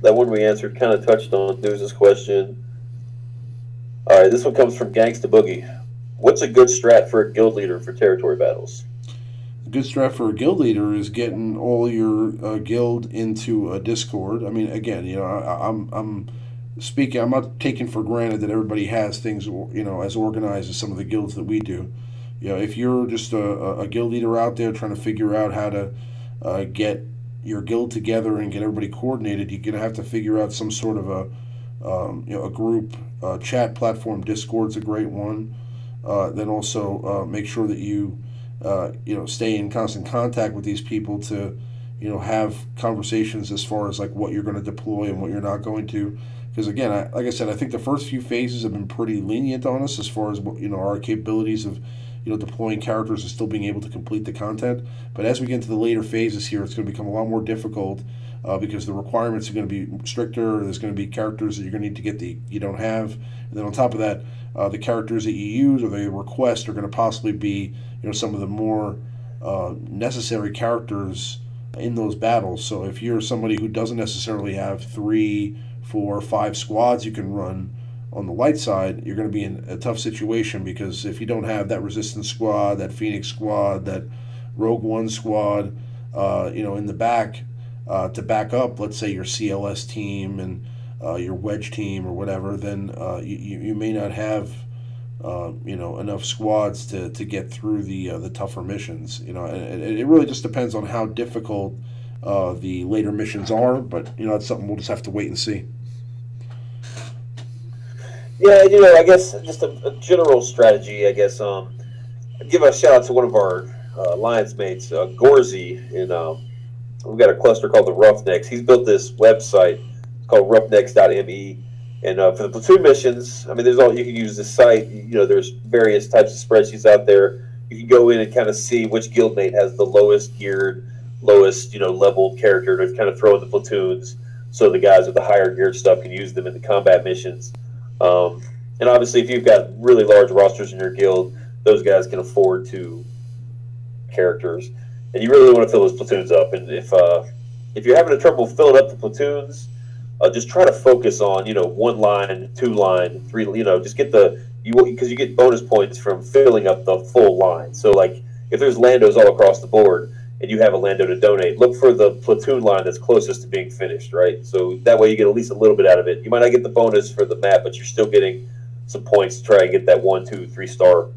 That one we answered kind of touched on Deuce's question. All right, this one comes from Gangsta Boogie. What's a good strat for a guild leader for territory battles? A good strat for a guild leader is getting all your guild into a Discord. I mean, again, I'm speaking. I'm not taking for granted that everybody has things, as organized as some of the guilds that we do. If you're just a guild leader out there trying to figure out how to get your guild together and get everybody coordinated, you're gonna have to figure out some sort of a group chat platform. Discord's a great one. Then also make sure that you stay in constant contact with these people to have conversations as far as like what you're going to deploy and what you're not going to. Because again, like I said, I think the first few phases have been pretty lenient on us as far as our capabilities of deploying characters and still being able to complete the content. But as we get into the later phases here, it's going to become a lot more difficult because the requirements are going to be stricter. There's going to be characters that you're going to need to get that you don't have. And then on top of that, the characters that you use or the request are going to possibly be some of the more necessary characters in those battles. So if you're somebody who doesn't necessarily have 3, 4, 5 squads you can run on the light side, you're going to be in a tough situation, because if you don't have that resistance squad, that Phoenix squad, that Rogue One squad, in the back to back up, let's say your CLS team and your wedge team or whatever, then you may not have enough squads to get through the tougher missions. It really just depends on how difficult the later missions are, but that's something we'll just have to wait and see. Yeah, I guess just a general strategy. I guess give a shout out to one of our alliance mates, Gorzy, and we've got a cluster called the Roughnecks. He's built this website called roughnecks.me, and for the platoon missions, I mean, there's all you can use this site. There's various types of spreadsheets out there. You can go in and kind of see which guildmate has the lowest geared, lowest leveled character to kind of throw in the platoons, so the guys with the higher geared stuff can use them in the combat missions. And obviously, if you've got really large rosters in your guild, those guys can afford to characters, and you really want to fill those platoons up. And if you're having trouble filling up the platoons, just try to focus on 1 line, 2 line, 3. Just get because you get bonus points from filling up the full line. So like if there's Landos all across the board and you have a Lando to donate, look for the platoon line that's closest to being finished, right? So that way you get at least a little bit out of it. You might not get the bonus for the map, but you're still getting some points to try and get that 1, 2, 3 star.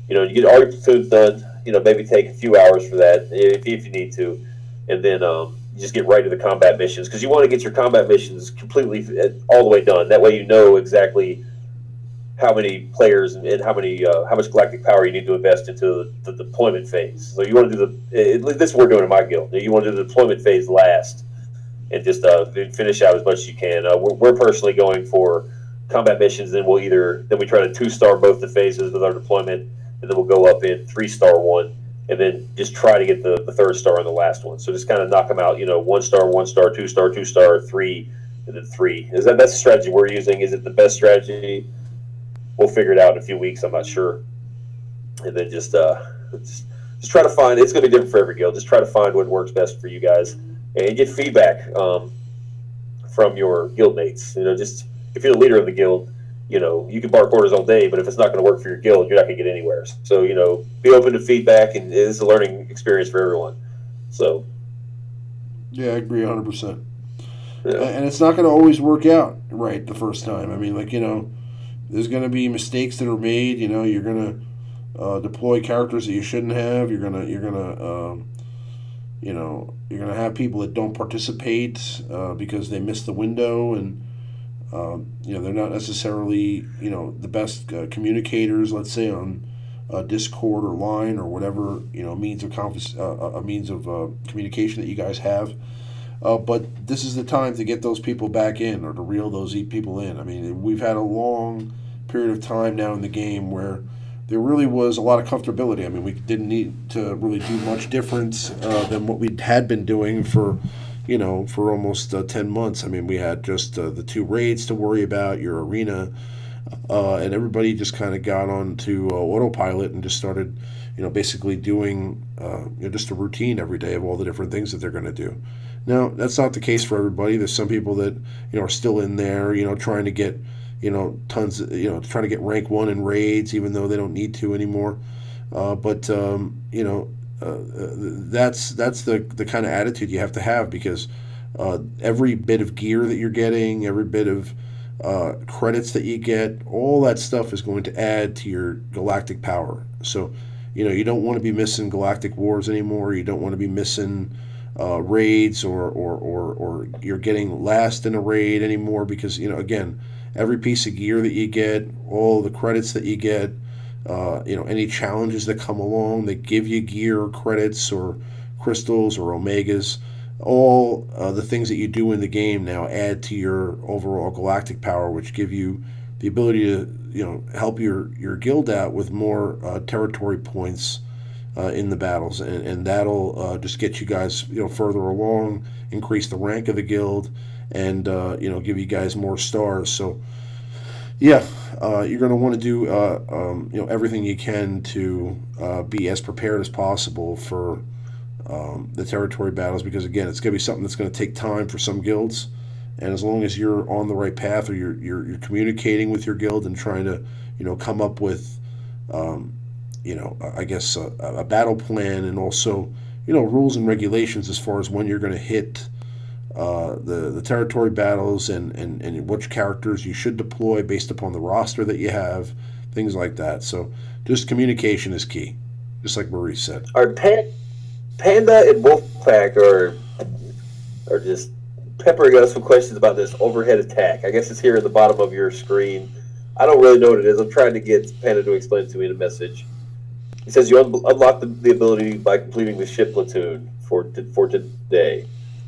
You get all your platoons done. Maybe take a few hours for that if you need to, and then you just get right to the combat missions, because you want to get your combat missions completely all the way done. That way you know exactly how many players and how much galactic power you need to invest into the deployment phase. So you want to do this is what we're doing in my guild. You want to do the deployment phase last, and just finish out as much as you can. We're personally going for combat missions, then we try to 2-star both the phases with our deployment, and then we'll go up in 3-star one, and then just try to get the 3rd star on the last one. So just kind of knock them out, 1-star, 1-star, 2-star, 2-star, 3, and then 3. That's the strategy we're using. Is it the best strategy? We'll figure it out in a few weeks. I'm not sure. And then just try to find. It's going to be different for every guild. Just try to find what works best for you guys, and get feedback from your guild mates. Just if you're the leader of the guild, you can bark orders all day, but if it's not going to work for your guild, you're not going to get anywhere. So be open to feedback, and it's a learning experience for everyone. So yeah, I agree 100%. Yeah. And it's not going to always work out right the first time. I mean, there's going to be mistakes that are made. You're going to deploy characters that you shouldn't have. You're going to have people that don't participate because they missed the window, and they're not necessarily the best communicators. Let's say on Discord or Line or whatever means of communication that you guys have. But this is the time to get those people back in, or to reel those people in. I mean, we've had a long period of time now in the game where there really was a lot of comfortability. I mean, we didn't need to really do much different than what we had been doing for almost 10 months. I mean, we had just the 2 raids to worry about, your arena, and everybody just kind of got on to autopilot and just started, basically doing just a routine every day of all the different things that they're going to do. Now, that's not the case for everybody. There's some people that are still in there, trying to get tons, trying to get rank 1 in raids, even though they don't need to anymore. That's the kind of attitude you have to have, because every bit of gear that you're getting, every bit of credits that you get, all that stuff is going to add to your galactic power. So, you don't want to be missing galactic wars anymore. You don't want to be missing raids or you're getting last in a raid anymore, because, again, every piece of gear that you get, all the credits that you get, any challenges that come along that give you gear, credits, or crystals, or omegas, all the things that you do in the game now add to your overall galactic power, which give you the ability to help your guild out with more territory points in the battles, and that'll just get you guys further along, increase the rank of the guild, and give you guys more stars. So yeah, you're going to want to do everything you can to be as prepared as possible for the territory battles, because again, it's going to be something that's going to take time for some guilds, and as long as you're on the right path, or you're communicating with your guild and trying to come up with I guess a battle plan, and also rules and regulations as far as when you're going to hit the territory battles, and which characters you should deploy based upon the roster that you have, things like that. So just communication is key, just like Maurice said. Are Panda and Wolfpack are just peppering us with questions about this overhead attack. I guess it's here at the bottom of your screen. I don't really know what it is. I'm trying to get Panda to explain it to me in a message. He says you unlock the ability by completing the ship platoon for today.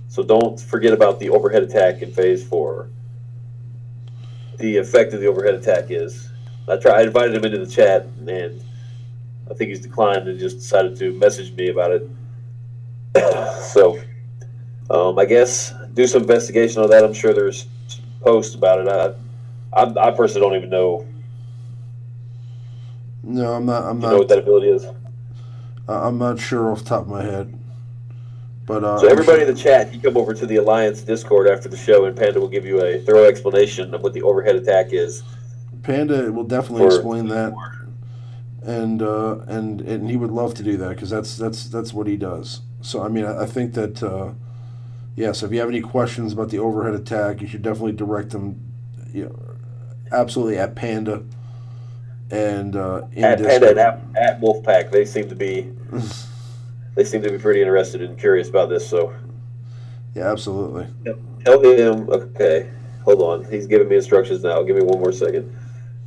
So don't forget about the overhead attack in Phase 4. The effect of the overhead attack is... I invited him into the chat, and I think he's declined and just decided to message me about it. So, I guess do some investigation on that. I'm sure there's posts about it. I personally don't even know No, I'm not. I'm Do you know what not. that ability is? I'm not sure off the top of my head. But So I'm everybody sure in the chat, you come over to the Alliance Discord after the show, and Panda will give you a thorough explanation of what the overhead attack is. Panda will definitely For explain that, and he would love to do that because that's what he does. So I mean, I think that yes, if you have any questions about the overhead attack, you should definitely direct them, absolutely at Panda and in at Panda and Discord. at Wolfpack, they seem to be pretty interested and curious about this. So Yeah, absolutely. tell him. Okay, hold on. He's giving me instructions now. Give me one more second,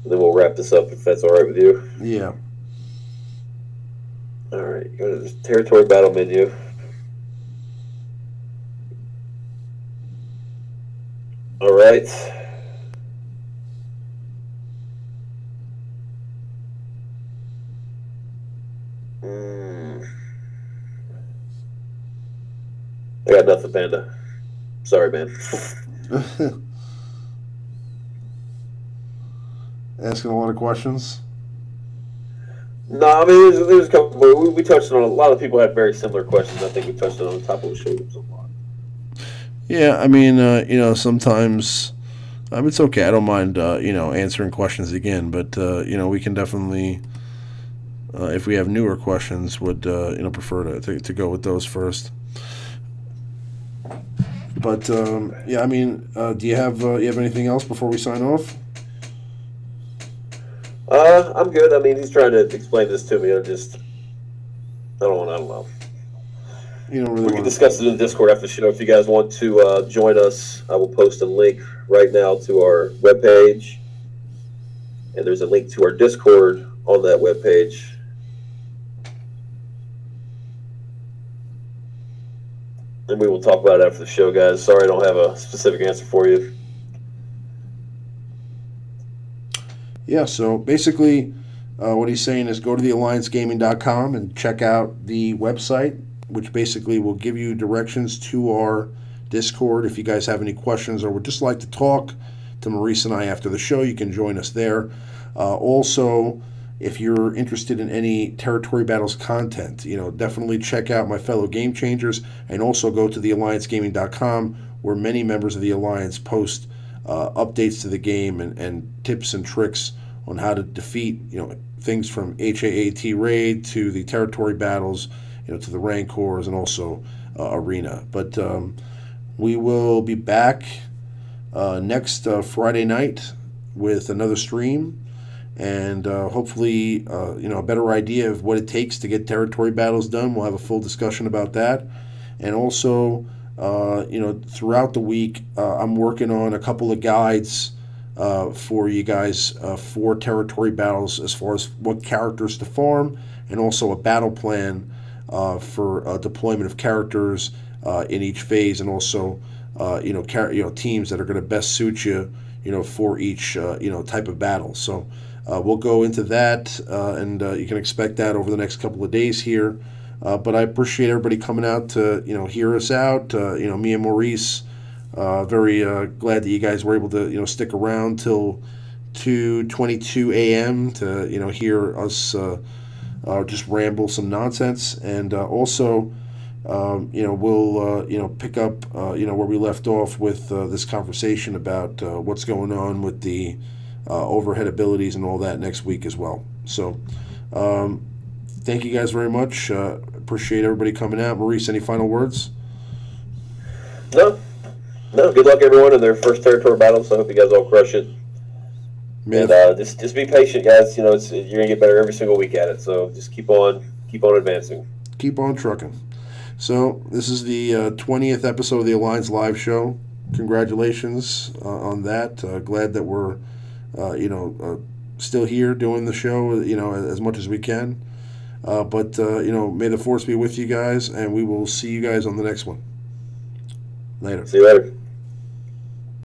and then we'll wrap this up if that's all right with you. Yeah. All right, go to the territory battle menu. All right. I got nothing, Panda. Sorry, man. Asking a lot of questions. No, I mean, there's a couple. We touched on a lot of people had very similar questions. I think we touched on the top of the show a lot. Yeah, I mean, sometimes it's okay. I don't mind, answering questions again, but we can definitely, if we have newer questions, would prefer to go with those first. But yeah, I mean, do you have anything else before we sign off? I'm good. I mean, he's trying to explain this to me. I don't know. You don't really We can want discuss it in the Discord after the show. If you guys want to join us, I will post a link right now to our webpage. And there's a link to our Discord on that webpage. And we will talk about it after the show, guys. Sorry I don't have a specific answer for you. Yeah, so basically what he's saying is go to the ALLINCEGaming.com and check out the website, which basically will give you directions to our Discord. If you guys have any questions or would just like to talk to Maurice and I after the show, you can join us there. Also, if you're interested in any Territory Battles content, definitely check out my fellow Game Changers, and also go to the ALLINCEGaming.com, where many members of the Alliance post updates to the game and tips and tricks on how to defeat, things from HAAT raid to the territory battles, to the Rancors and also Arena. But we will be back next Friday night with another stream, and hopefully, a better idea of what it takes to get territory battles done. We'll have a full discussion about that, and also, throughout the week, I'm working on a couple of guides for you guys for territory battles, as far as what characters to farm, and also a battle plan for deployment of characters in each phase, and also teams that are going to best suit you, for each type of battle. So we'll go into that, and you can expect that over the next couple of days here. But I appreciate everybody coming out to hear us out. Me and Maurice, very glad that you guys were able to stick around till 2:22 a.m. to hear us just ramble some nonsense. And also, we'll pick up where we left off with this conversation about what's going on with the overhead abilities and all that next week as well. So. Thank you guys very much. Appreciate everybody coming out. Maurice, any final words? No. Good luck, everyone, in their first territory battle. So I hope you guys all crush it. And just be patient, guys. You're gonna get better every single week at it. So just keep on advancing. Keep on trucking. So this is the 20th episode of the Alliance Live Show. Congratulations on that. Glad that we're still here doing the show. As much as we can. But may the force be with you guys, and we will see you guys on the next one. Later. See you later.